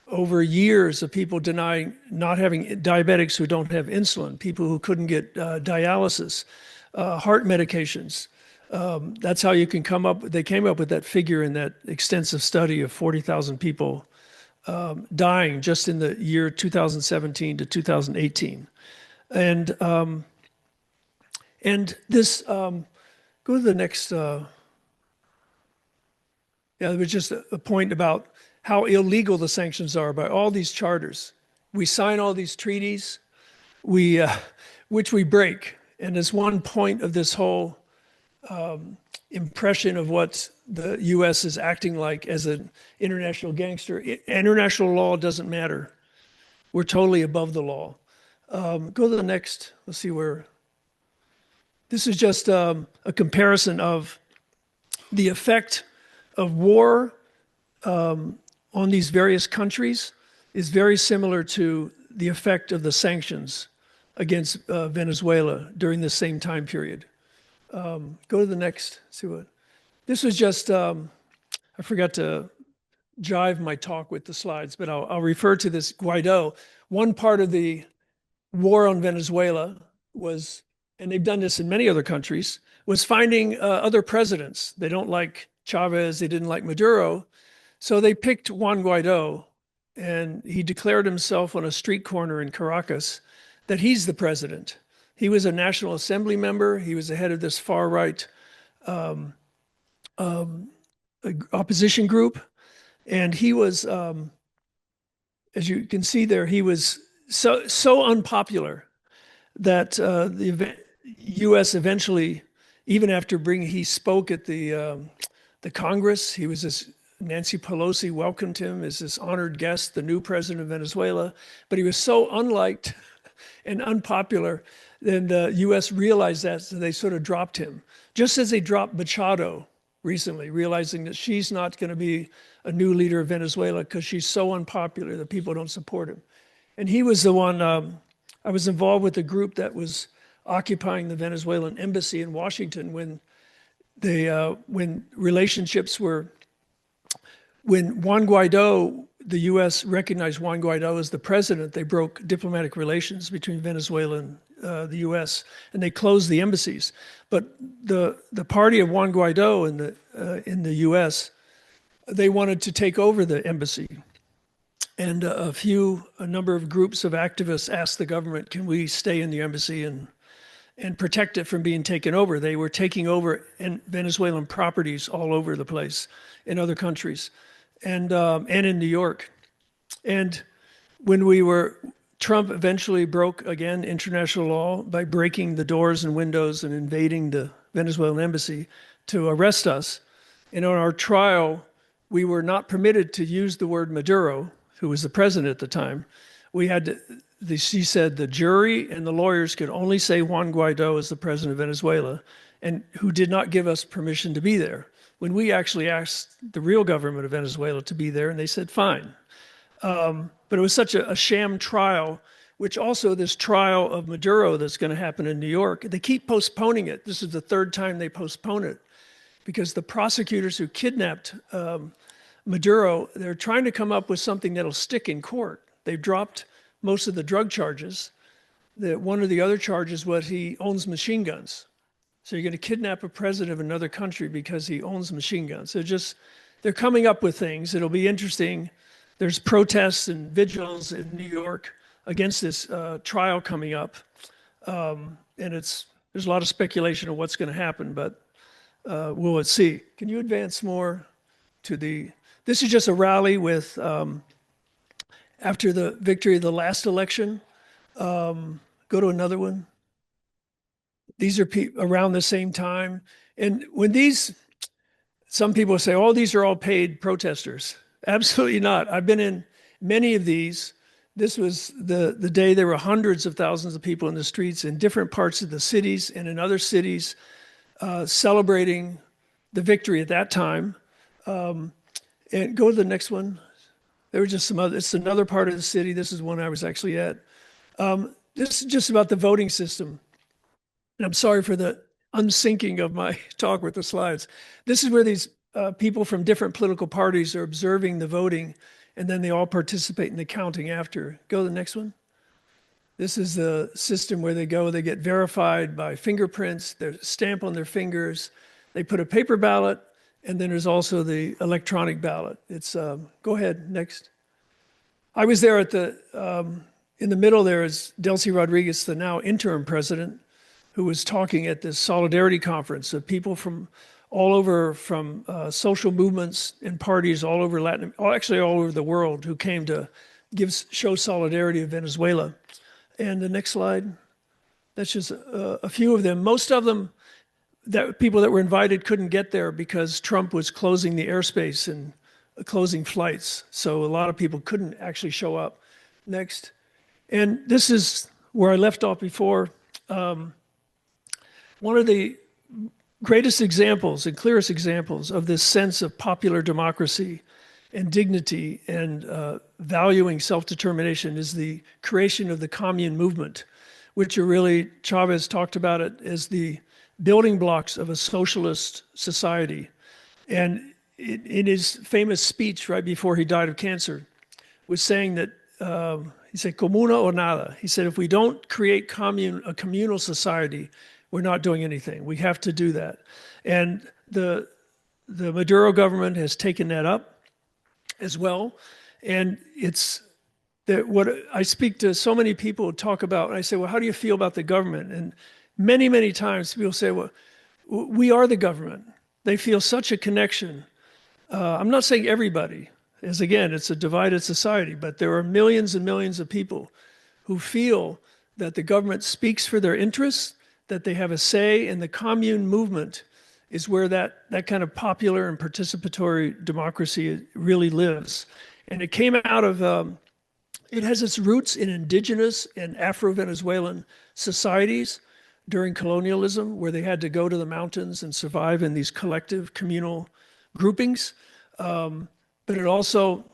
over years of people denying not having diabetics who don't have insulin, people who couldn't get dialysis, heart medications. That's how you can come up. They came up with that figure in that extensive study of 40,000 people dying just in the year 2017 to 2018. And this, go to the next. Yeah, there was just a point about how illegal the sanctions are by all these charters. We sign all these treaties, which we break. And as one point of this whole impression of what the U.S. is acting like as an international gangster, international law doesn't matter. We're totally above the law. Go to the next. Let's see where. This is just a comparison of the effect of war on these various countries is very similar to the effect of the sanctions against Venezuela during the same time period. Go to the next. See what. This was just. I forgot to jive my talk with the slides, but I'll refer to this Guaido. One part of the war on Venezuela was, and they've done this in many other countries, was finding other presidents. They don't like Chavez, they didn't like Maduro. So they picked Juan Guaido, and he declared himself on a street corner in Caracas that he's the president. He was a National Assembly member. He was the head of this far-right opposition group. And he was, as you can see there, he was so unpopular that the U.S. eventually, even after he spoke at the Congress, he was this, Nancy Pelosi welcomed him as this honored guest, the new president of Venezuela, but he was so unliked and unpopular, then the U.S. realized that, so they sort of dropped him. Just as they dropped Machado recently, realizing that she's not going to be a new leader of Venezuela because she's so unpopular that people don't support him. And he was the one, I was involved with a group that was occupying the Venezuelan embassy in Washington when relationships were, when Juan Guaido, the U.S. recognized Juan Guaido as the president, they broke diplomatic relations between Venezuela and the U.S., and they closed the embassies. But the party of Juan Guaido in the U.S., they wanted to take over the embassy. And a number of groups of activists asked the government, can we stay in the embassy and protect it from being taken over? They were taking over Venezuelan properties all over the place in other countries and in New York. And when Trump eventually broke, again, international law by breaking the doors and windows and invading the Venezuelan embassy to arrest us. And on our trial, we were not permitted to use the word Maduro, who was the president at the time. We had to, she said the jury and the lawyers could only say Juan Guaido is the president of Venezuela, and who did not give us permission to be there. When we actually asked the real government of Venezuela to be there, and they said fine. But it was such a sham trial, which also this trial of Maduro that's going to happen in New York, they keep postponing it. This is the third time they postpone it because the prosecutors who kidnapped Maduro, they're trying to come up with something that'll stick in court. They've dropped most of the drug charges. One of the other charges was he owns machine guns. So you're going to kidnap a president of another country because he owns machine guns. They're coming up with things. It'll be interesting. There's protests and vigils in New York against this trial coming up. And there's a lot of speculation of what's going to happen, but we'll see. Can you advance more to this is just a rally with, after the victory of the last election. Go to another one. These are around the same time. And when some people say, oh, these are all paid protesters. Absolutely not. I've been in many of these. This was the day there were hundreds of thousands of people in the streets in different parts of the cities and in other cities celebrating the victory at that time. And go to the next one. There were just some other, it's another part of the city. This is one I was actually at. This is just about the voting system. And I'm sorry for the unsyncing of my talk with the slides. This is where these people from different political parties are observing the voting, and then they all participate in the counting after. Go to the next one. This is the system where they go, they get verified by fingerprints, their stamp on their fingers, they put a paper ballot, and then there's also the electronic ballot. It's, go ahead, next. I was there at the, in the middle there is Delcy Rodriguez, the now interim president, who was talking at this solidarity conference of people from all over, from social movements and parties all over actually all over the world, who came to show solidarity of Venezuela. And the next slide, that's just a few of them. Most of them, people that were invited couldn't get there because Trump was closing the airspace and closing flights. So a lot of people couldn't actually show up. Next. And this is where I left off before. One of the greatest examples and clearest examples of this sense of popular democracy and dignity and valuing self-determination is the creation of the commune movement, which are really, Chavez talked about it as the building blocks of a socialist society. And in his famous speech right before he died of cancer, was saying that, he said, comuna o nada. He said, if we don't create a communal society, we're not doing anything. We have to do that. And the Maduro government has taken that up as well. And it's that what I speak to so many people who talk about, and I say, well, how do you feel about the government? And many, many times people say, well, we are the government. They feel such a connection. I'm not saying everybody, as again, it's a divided society, but there are millions and millions of people who feel that the government speaks for their interests, that they have a say, and the commune movement is where that kind of popular and participatory democracy really lives. And it came out of, it has its roots in indigenous and Afro-Venezuelan societies during colonialism, where they had to go to the mountains and survive in these collective communal groupings. But it also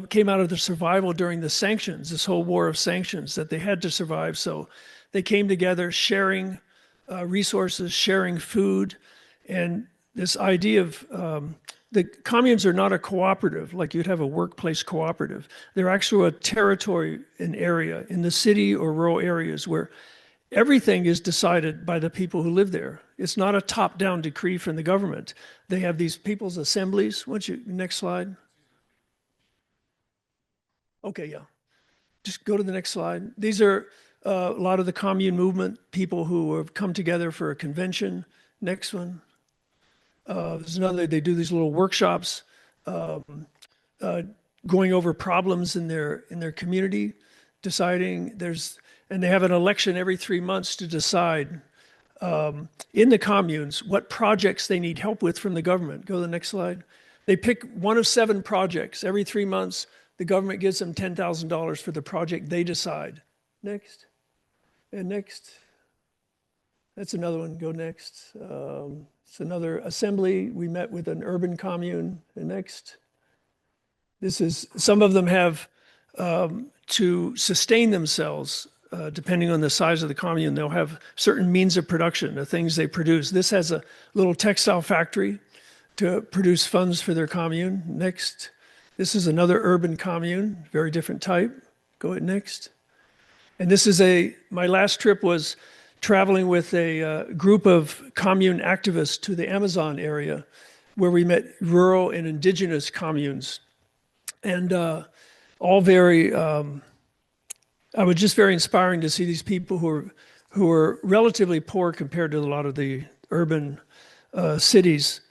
came out of the survival during the sanctions, this whole war of sanctions that they had to survive. So they came together sharing resources, sharing food, and this idea of the communes are not a cooperative, like you'd have a workplace cooperative. They're actually a territory, an area in the city or rural areas where everything is decided by the people who live there. It's not a top-down decree from the government. They have these people's assemblies. Next slide. Okay, yeah. Just go to the next slide. These are a lot of the commune movement people who have come together for a convention. Next one. There's another, they do these little workshops going over problems in their community, deciding and they have an election every 3 months to decide in the communes what projects they need help with from the government. Go to the next slide. They pick one of 7 projects. Every 3 months, the government gives them $10,000 for the project they decide. Next. And next. That's another one. Go next. It's another assembly. We met with an urban commune. And next. This is, some of them have to sustain themselves, depending on the size of the commune, they'll have certain means of production, the things they produce. This has a little textile factory to produce funds for their commune. Next. This is another urban commune, very different type. Go ahead, next. And this is my last trip was traveling with a group of commune activists to the Amazon area, where we met rural and indigenous communes. And all very, I was just very inspiring to see these people who are relatively poor compared to a lot of the urban cities,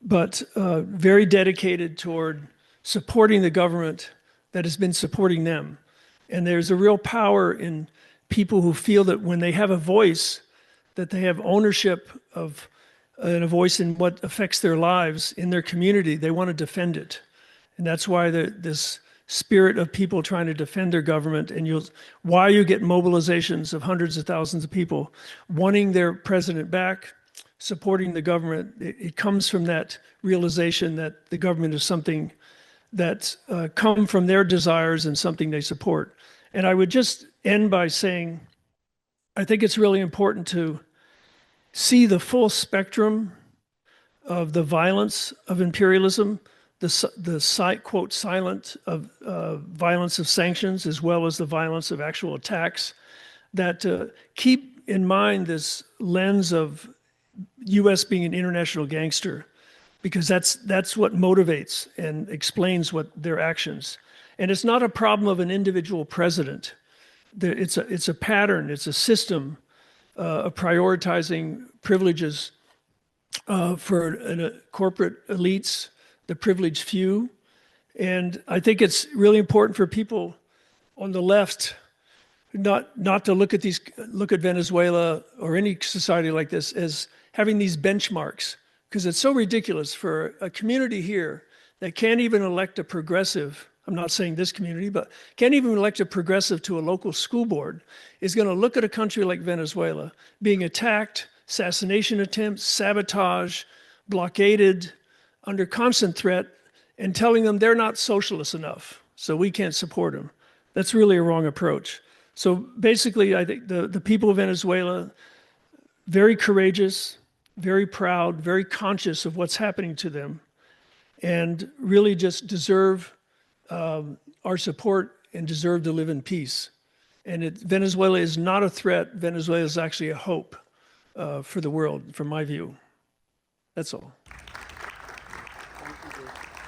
but very dedicated toward supporting the government that has been supporting them. And there's a real power in people who feel that when they have a voice, that they have ownership of and a voice in what affects their lives in their community, they want to defend it. And that's why this spirit of people trying to defend their government, and why you get mobilizations of hundreds of thousands of people wanting their president back, supporting the government. It comes from that realization that the government is something that's come from their desires and something they support. And I would just end by saying, I think it's really important to see the full spectrum of the violence of imperialism, the quote silent of violence of sanctions, as well as the violence of actual attacks. That keep in mind this lens of U.S. being an international gangster, because that's what motivates and explains what their actions. And it's not a problem of an individual president. It's a pattern. It's a system of prioritizing privileges for corporate elites, the privileged few. And I think it's really important for people on the left not to look at Venezuela or any society like this as having these benchmarks, because it's so ridiculous for a community here that can't even elect a progressive. I'm not saying this community, but can't even elect a progressive to a local school board, is going to look at a country like Venezuela being attacked, assassination attempts, sabotage, blockaded, under constant threat, and telling them they're not socialist enough, so we can't support them. That's really a wrong approach. So basically, I think the people of Venezuela, very courageous, very proud, very conscious of what's happening to them, and really just deserve our support and deserve to live in peace. And Venezuela is not a threat. Venezuela is actually a hope for the world, from my view. That's all.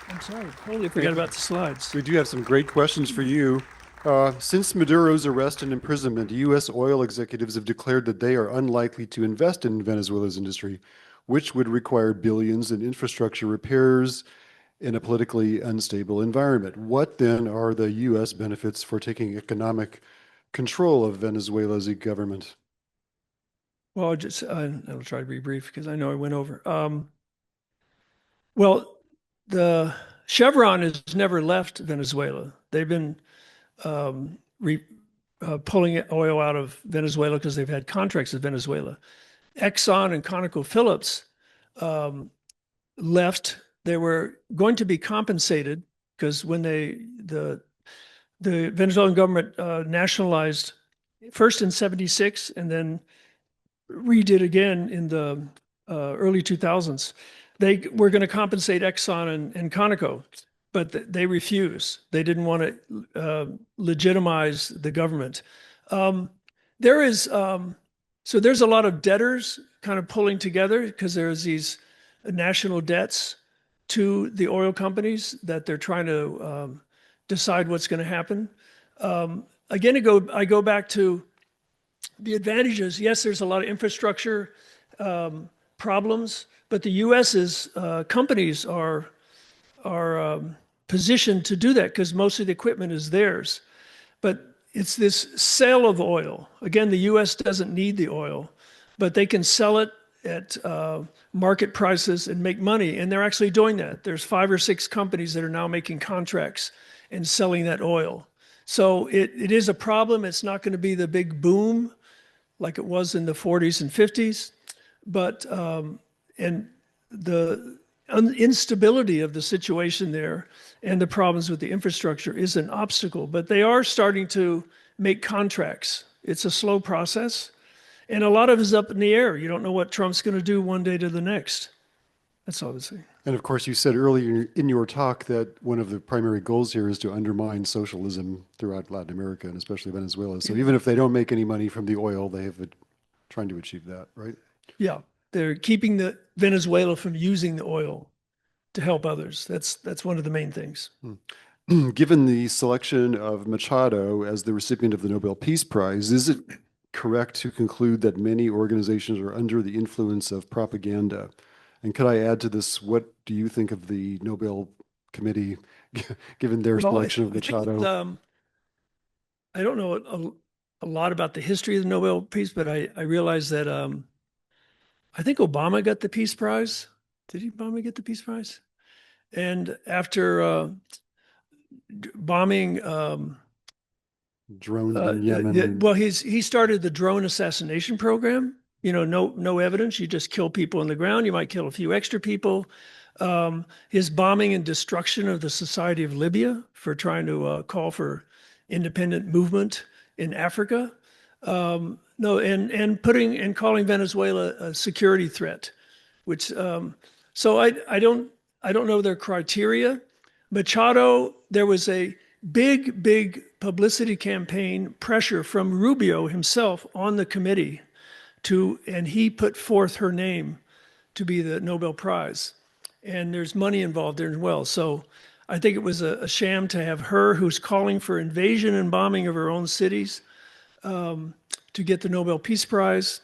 I'm sorry, totally forgot about the slides. We do have some great questions for you. Since Maduro's arrest and imprisonment, U.S. oil executives have declared that they are unlikely to invest in Venezuela's industry, which would require billions in infrastructure repairs in a politically unstable environment. What then are the U.S. benefits for taking economic control of Venezuela's government? Well, I'll try to be brief because I know I went over. Well, the Chevron has never left Venezuela. They've been pulling oil out of Venezuela because they've had contracts with Venezuela. Exxon and ConocoPhillips left. They were going to be compensated because when the Venezuelan government nationalized first in '76 and then redid again in the early 2000s, they were going to compensate Exxon and Conoco, but they refused. They didn't want to legitimize the government. There's a lot of debtors kind of pulling together because there's these national debts to the oil companies that they're trying to decide what's going to happen. Again, I go back to the advantages. Yes, there's a lot of infrastructure problems, but the U.S.'s companies are positioned to do that because most of the equipment is theirs. But it's this sale of oil. Again, the U.S. doesn't need the oil, but they can sell it at market prices and make money. And they're actually doing that. There's 5 or 6 companies that are now making contracts and selling that oil. So it is a problem. It's not going to be the big boom like it was in the 40s and 50s, but and the instability of the situation there and the problems with the infrastructure is an obstacle, but they are starting to make contracts. It's a slow process, and a lot of it is up in the air. You don't know what Trump's going to do one day to the next. That's all I would say. And of course, you said earlier in your talk that one of the primary goals here is to undermine socialism throughout Latin America and especially Venezuela. So even if they don't make any money from the oil, they have trying to achieve that, right? Yeah, they're keeping Venezuela from using the oil to help others. That's one of the main things. Given the selection of Machado as the recipient of the Nobel Peace Prize, is it correct to conclude that many organizations are under the influence of propaganda? And could I add to this, what do you think of the Nobel Committee, given their selection of Machado? I don't know a lot about the history of the Nobel Peace, but I realize that I think Obama got the Peace Prize. Did Obama get the Peace Prize? And after bombing, Drones in Yemen. well, he started the drone assassination program. You know, no evidence. You just kill people on the ground. You might kill a few extra people. His bombing and destruction of the Society of Libya for trying to call for independent movement in Africa. No, and calling Venezuela a security threat, which so I don't know their criteria. Machado, there was a big publicity campaign pressure from Rubio himself on the committee and he put forth her name to be the Nobel Prize. And there's money involved there as well. So I think it was a sham to have her, who's calling for invasion and bombing of her own cities, to get the Nobel Peace Prize.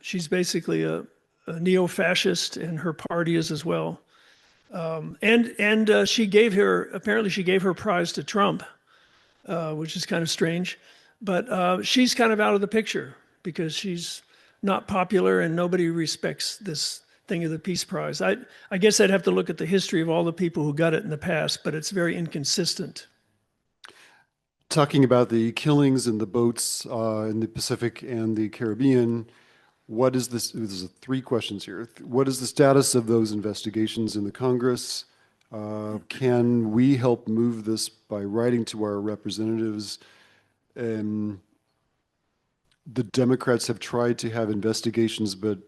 She's basically a neo-fascist, and her party is as well. Apparently she gave her prize to Trump, which is kind of strange. But she's kind of out of the picture because she's not popular and nobody respects this thing of the Peace Prize. I guess I'd have to look at the history of all the people who got it in the past, but it's very inconsistent. Talking about the killings in the boats in the Pacific and the Caribbean, what is this? There's three questions here. What is the status of those investigations in the Congress? Can we help move this by writing to our representatives? The Democrats have tried to have investigations, but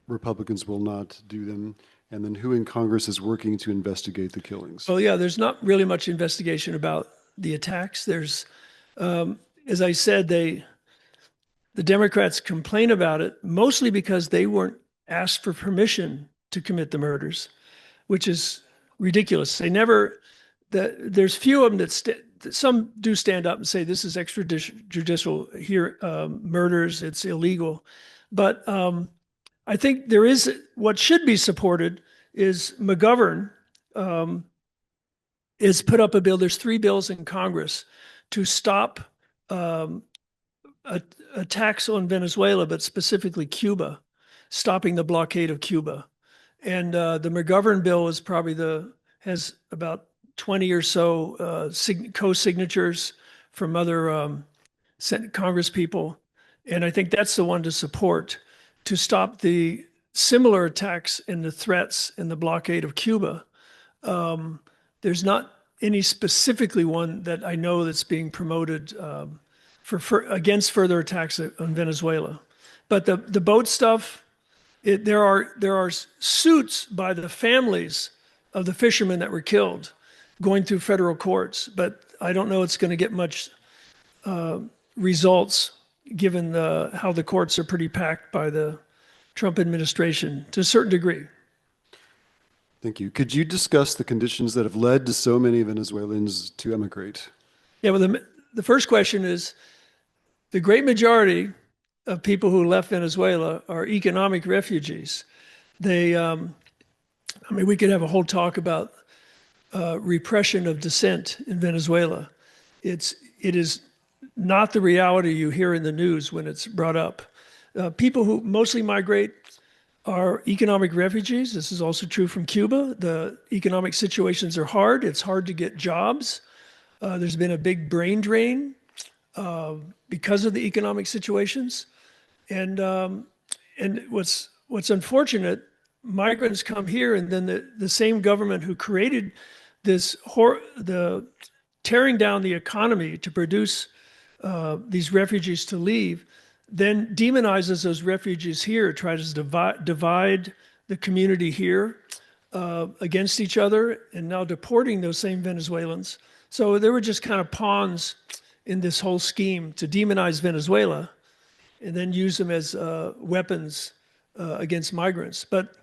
Republicans will not do them. And then who in Congress is working to investigate the killings? Well, yeah, there's not really much investigation about the attacks. There's, as I said, the Democrats complain about it mostly because they weren't asked for permission to commit the murders, which is ridiculous. There's few of them that some do stand up and say this is extrajudicial here murders, it's illegal. But I think there is what should be supported is McGovern has put up a bill. There's 3 bills in Congress to stop attacks on Venezuela, but specifically Cuba, stopping the blockade of Cuba. And the McGovern bill is has about 20 or so co-signatures from other Congress people. And I think that's the one to support to stop the similar attacks and the threats and the blockade of Cuba. There's not any specifically one that I know that's being promoted against further attacks on Venezuela. But the boat stuff, there are suits by the families of the fishermen that were killed going through federal courts, but I don't know it's going to get much results given how the courts are pretty packed by the Trump administration to a certain degree. Thank you. Could you discuss the conditions that have led to so many Venezuelans to emigrate? Yeah, well, the first question is the great majority of people who left Venezuela are economic refugees. We could have a whole talk about repression of dissent in Venezuela. It is not the reality you hear in the news when it's brought up. People who mostly migrate are economic refugees. This is also true from Cuba. The economic situations are hard. It's hard to get jobs. There's been a big brain drain because of the economic situations. And what's unfortunate, migrants come here, and then the same government who created the tearing down the economy to produce these refugees to leave, then demonizes those refugees here, tries to divide the community here against each other, and now deporting those same Venezuelans. So they were just kind of pawns in this whole scheme to demonize Venezuela and then use them as weapons against migrants. But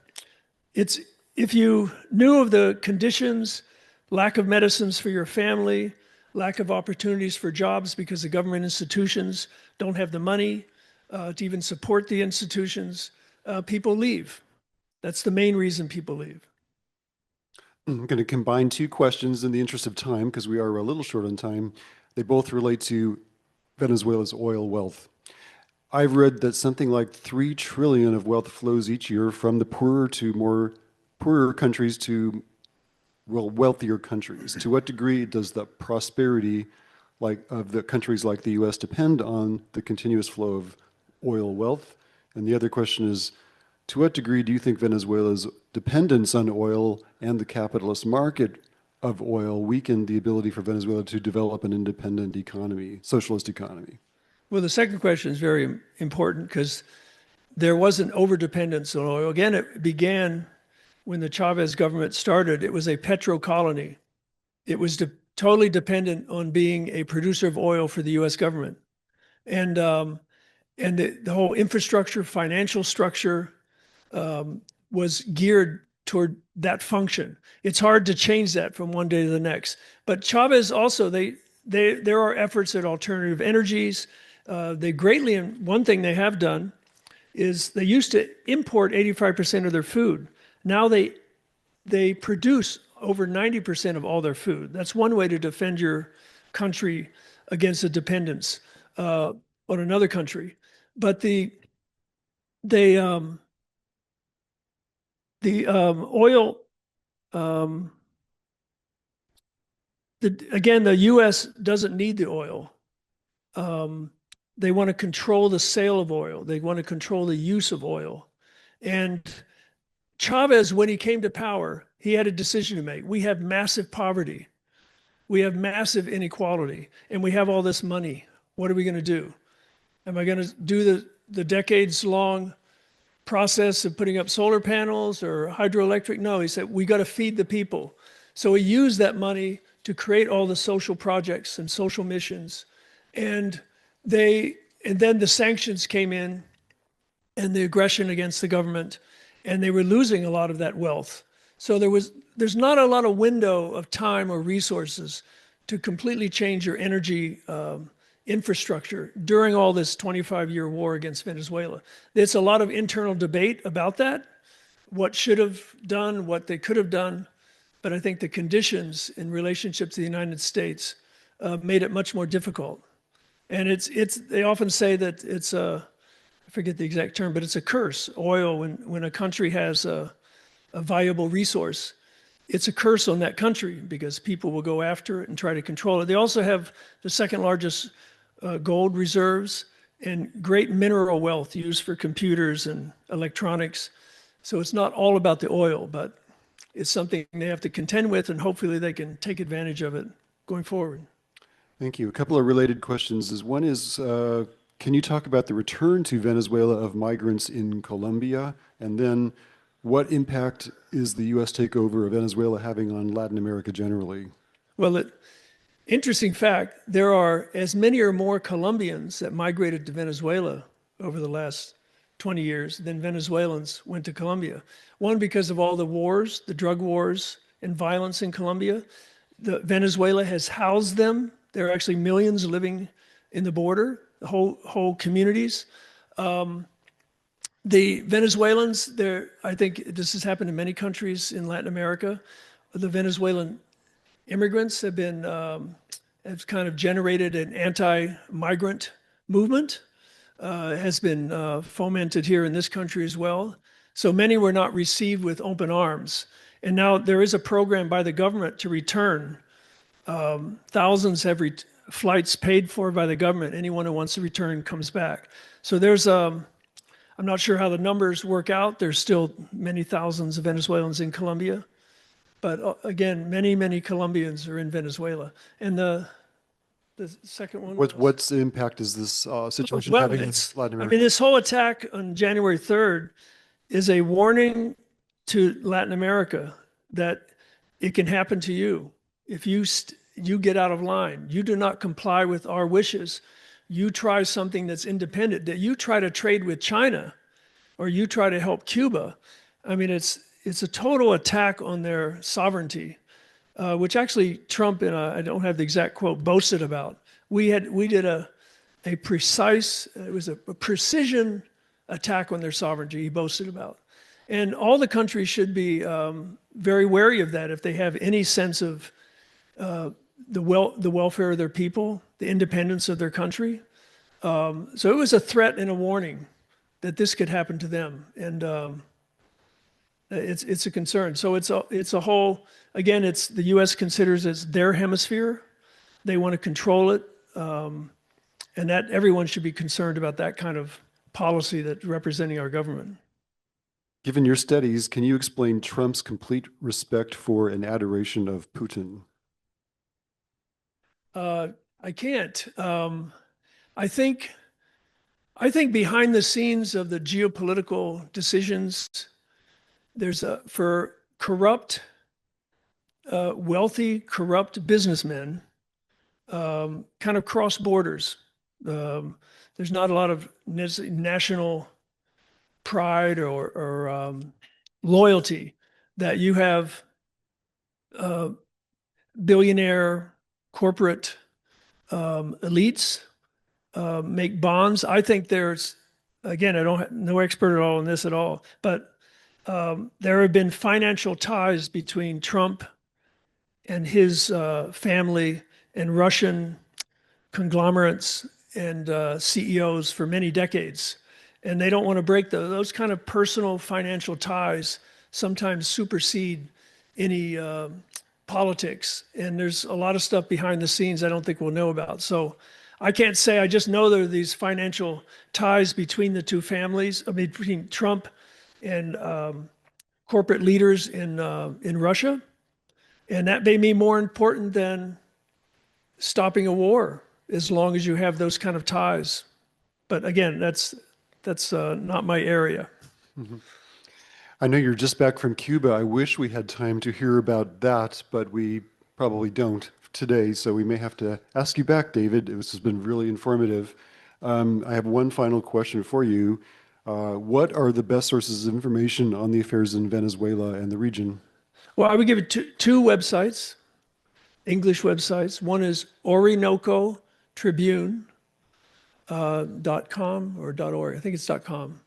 if you knew of the conditions, lack of medicines for your family, lack of opportunities for jobs because the government institutions don't have the money to even support the institutions, people leave. That's the main reason people leave. I'm going to combine 2 questions in the interest of time because we are a little short on time. They both relate to Venezuela's oil wealth. I've read that something like 3 trillion of wealth flows each year from the poorer countries to wealthier countries? To what degree does the prosperity of the countries like the U.S. depend on the continuous flow of oil wealth? And the other question is, to what degree do you think Venezuela's dependence on oil and the capitalist market of oil weakened the ability for Venezuela to develop an independent economy, socialist economy? Well, the second question is very important because there was an overdependence on oil. Again, it began when the Chavez government started. It was a petro colony. It was totally dependent on being a producer of oil for the U.S. government. And the whole infrastructure, financial structure was geared toward that function. It's hard to change that from one day to the next. But Chavez also, there are efforts at alternative energies. One thing they have done is they used to import 85% of their food. Now they produce over 90% of all their food. That's one way to defend your country against a dependence on another country. But the oil, again, the U.S. doesn't need the oil. They want to control the sale of oil. They want to control the use of oil. And Chavez, when he came to power, he had a decision to make. We have massive poverty. We have massive inequality. And we have all this money. What are we going to do? Am I going to do the decades-long process of putting up solar panels or hydroelectric? No, he said, we got to feed the people. So he used that money to create all the social projects and social missions. And then the sanctions came in and the aggression against the government, and they were losing a lot of that wealth. So there's not a lot of window of time or resources to completely change your energy infrastructure during all this 25-year war against Venezuela. There's a lot of internal debate about that, what should have done, what they could have done. But I think the conditions in relationship to the United States made it much more difficult. And they often say that it's I forget the exact term, but it's a curse. Oil, when a country has a valuable resource, it's a curse on that country because people will go after it and try to control it. They also have the second largest gold reserves and great mineral wealth used for computers and electronics. So it's not all about the oil, but it's something they have to contend with, and hopefully they can take advantage of it going forward. Thank you. A couple of related questions. One is, can you talk about the return to Venezuela of migrants in Colombia? And then what impact is the U.S. takeover of Venezuela having on Latin America generally? Well, interesting fact, there are as many or more Colombians that migrated to Venezuela over the last 20 years than Venezuelans went to Colombia. One, because of all the wars, the drug wars and violence in Colombia. Venezuela has housed them. There are actually millions living in the border, the whole communities. The Venezuelans, I think this has happened in many countries in Latin America. The Venezuelan immigrants have kind of generated an anti-migrant movement. Has been fomented here in this country as well. So many were not received with open arms. And now there is a program by the government to return. Thousands have flights paid for by the government. Anyone who wants to return comes back. So I'm not sure how the numbers work out. There's still many thousands of Venezuelans in Colombia. But again, many, many Colombians are in Venezuela. And the second one. What's the impact is this situation Well, having in Latin America? I mean, this whole attack on January 3rd is a warning to Latin America that it can happen to you. If you get out of line, you do not comply with our wishes, you try something that's independent, that you try to trade with China, or you try to help Cuba. I mean, it's a total attack on their sovereignty. Which actually Trump, and I don't have the exact quote, boasted about. We did a precise, it was a precision attack on their sovereignty he boasted about. And all the countries should be very wary of that if they have any sense of the welfare of their people, the independence of their country. So it was a threat and a warning that this could happen to them. And It's a concern. So it's a whole, again, it's the U.S. considers it's their hemisphere. They want to control it. And that everyone should be concerned about that kind of policy that's representing our government. Given your studies, can you explain Trump's complete respect for and adoration of Putin? I can't. I think behind the scenes of the geopolitical decisions, there's for corrupt, wealthy, corrupt businessmen, kind of cross borders. There's not a lot of national pride or loyalty that you have billionaire corporate elites make bonds. I think there's, again, I don't have no expert at all in this at all, but there have been financial ties between Trump and his family and Russian conglomerates and CEOs for many decades. And they don't want to break those kind of personal financial ties sometimes supersede any politics. And there's a lot of stuff behind the scenes I don't think we'll know about. So I can't say, I just know there are these financial ties between the two families, I mean, between Trump and corporate leaders in Russia. And that may be more important than stopping a war, as long as you have those kind of ties. But again, that's not my area. Mm-hmm. I know you're just back from Cuba. I wish we had time to hear about that, but we probably don't today, so we may have to ask you back, David. This has been really informative. I have one final question for you. What are the best sources of information on the affairs in Venezuela and the region? Well, I would give it two websites, English websites. One is OrinocoTribune.com or .org. I think it's .com.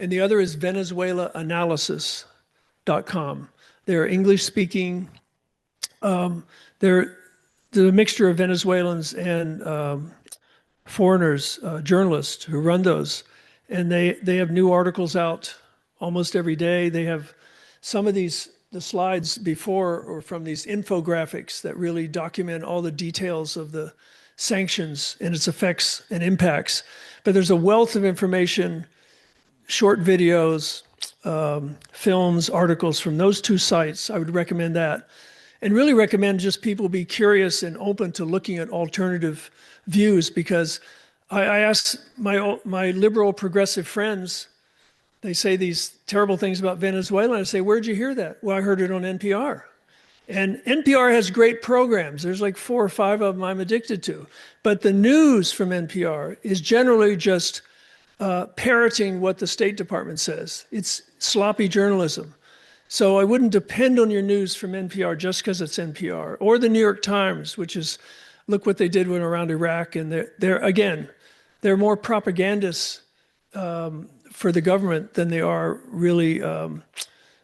And the other is VenezuelaAnalysis.com. They're English-speaking. They're a mixture of Venezuelans and foreigners, journalists who run those. And they have new articles out almost every day. They have some of the slides before or from these infographics that really document all the details of the sanctions and its effects and impacts. But there's a wealth of information, short videos, films, articles from those two sites. I would recommend that. And really recommend just people be curious and open to looking at alternative views, because I ask my liberal progressive friends, they say these terrible things about Venezuela. And I say, where'd you hear that? Well, I heard it on NPR. And NPR has great programs. There's like 4 or 5 of them I'm addicted to. But the news from NPR is generally just parroting what the State Department says. It's sloppy journalism. So I wouldn't depend on your news from NPR just because it's NPR. Or the New York Times, which is, look what they did when around Iraq. And they're more propagandists for the government than they are really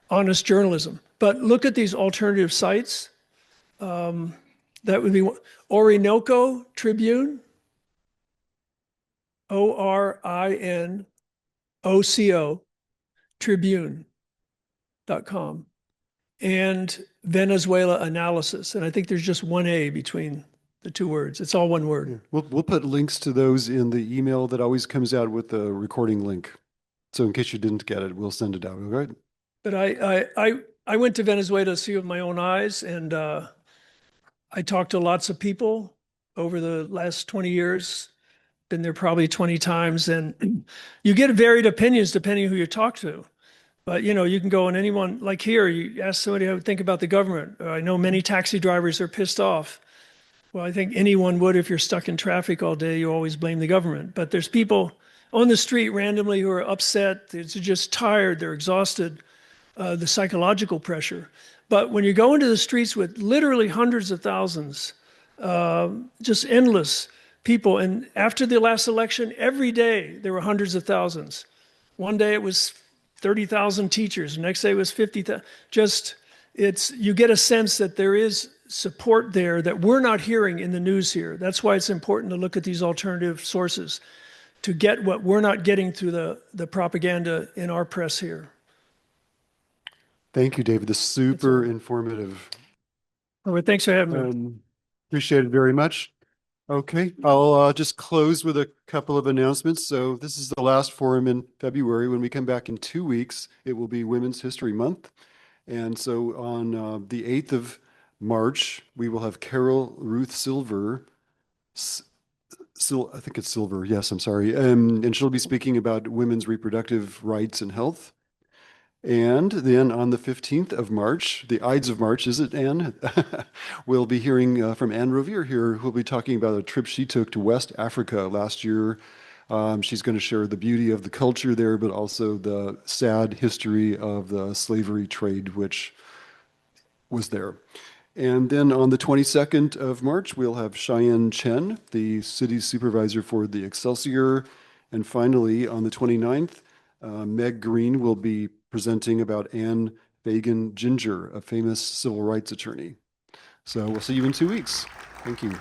honest journalism. But look at these alternative sites. That would be Orinoco Tribune, ORINOCO Tribune.com, and Venezuela Analysis. And I think there's just one A between the two words. It's all one word. Yeah. We'll put links to those in the email that always comes out with the recording link. So in case you didn't get it, we'll send it out. All right. But I went to Venezuela to see with my own eyes, and I talked to lots of people over the last 20 years. Been there probably 20 times, and you get varied opinions depending who you talk to. But you can go on anyone, like here, you ask somebody how to think about the government. I know many taxi drivers are pissed off. Well, I think anyone would if you're stuck in traffic all day. You always blame the government. But there's people on the street randomly who are upset. They're just tired. They're exhausted. The psychological pressure. But when you go into the streets with literally hundreds of thousands, just endless people, and after the last election, every day there were hundreds of thousands. One day it was 30,000 teachers. The next day it was 50,000. You get a sense that there is support there that we're not hearing in the news here. That's why it's important to look at these alternative sources to get what we're not getting through the propaganda in our press here. Thank you, David. This is super informative. All right, thanks for having me. Appreciate it very much. Okay, I'll just close with a couple of announcements. So this is the last forum in February. When we come back in 2 weeks, it will be Women's History Month. And so on the 8th of March, we will have Carol Ruth Silver. I think it's Silver. Yes, I'm sorry. And she'll be speaking about women's reproductive rights and health. And then on the 15th of March, the Ides of March, is it, Anne? We'll be hearing from Anne Rovere here, who'll be talking about a trip she took to West Africa last year. She's going to share the beauty of the culture there, but also the sad history of the slavery trade, which was there. And then on the 22nd of March, we'll have Cheyenne Chen, the city supervisor for the Excelsior. And finally, on the 29th, Meg Green will be presenting about Anne Fagan Ginger, a famous civil rights attorney. So we'll see you in 2 weeks. Thank you.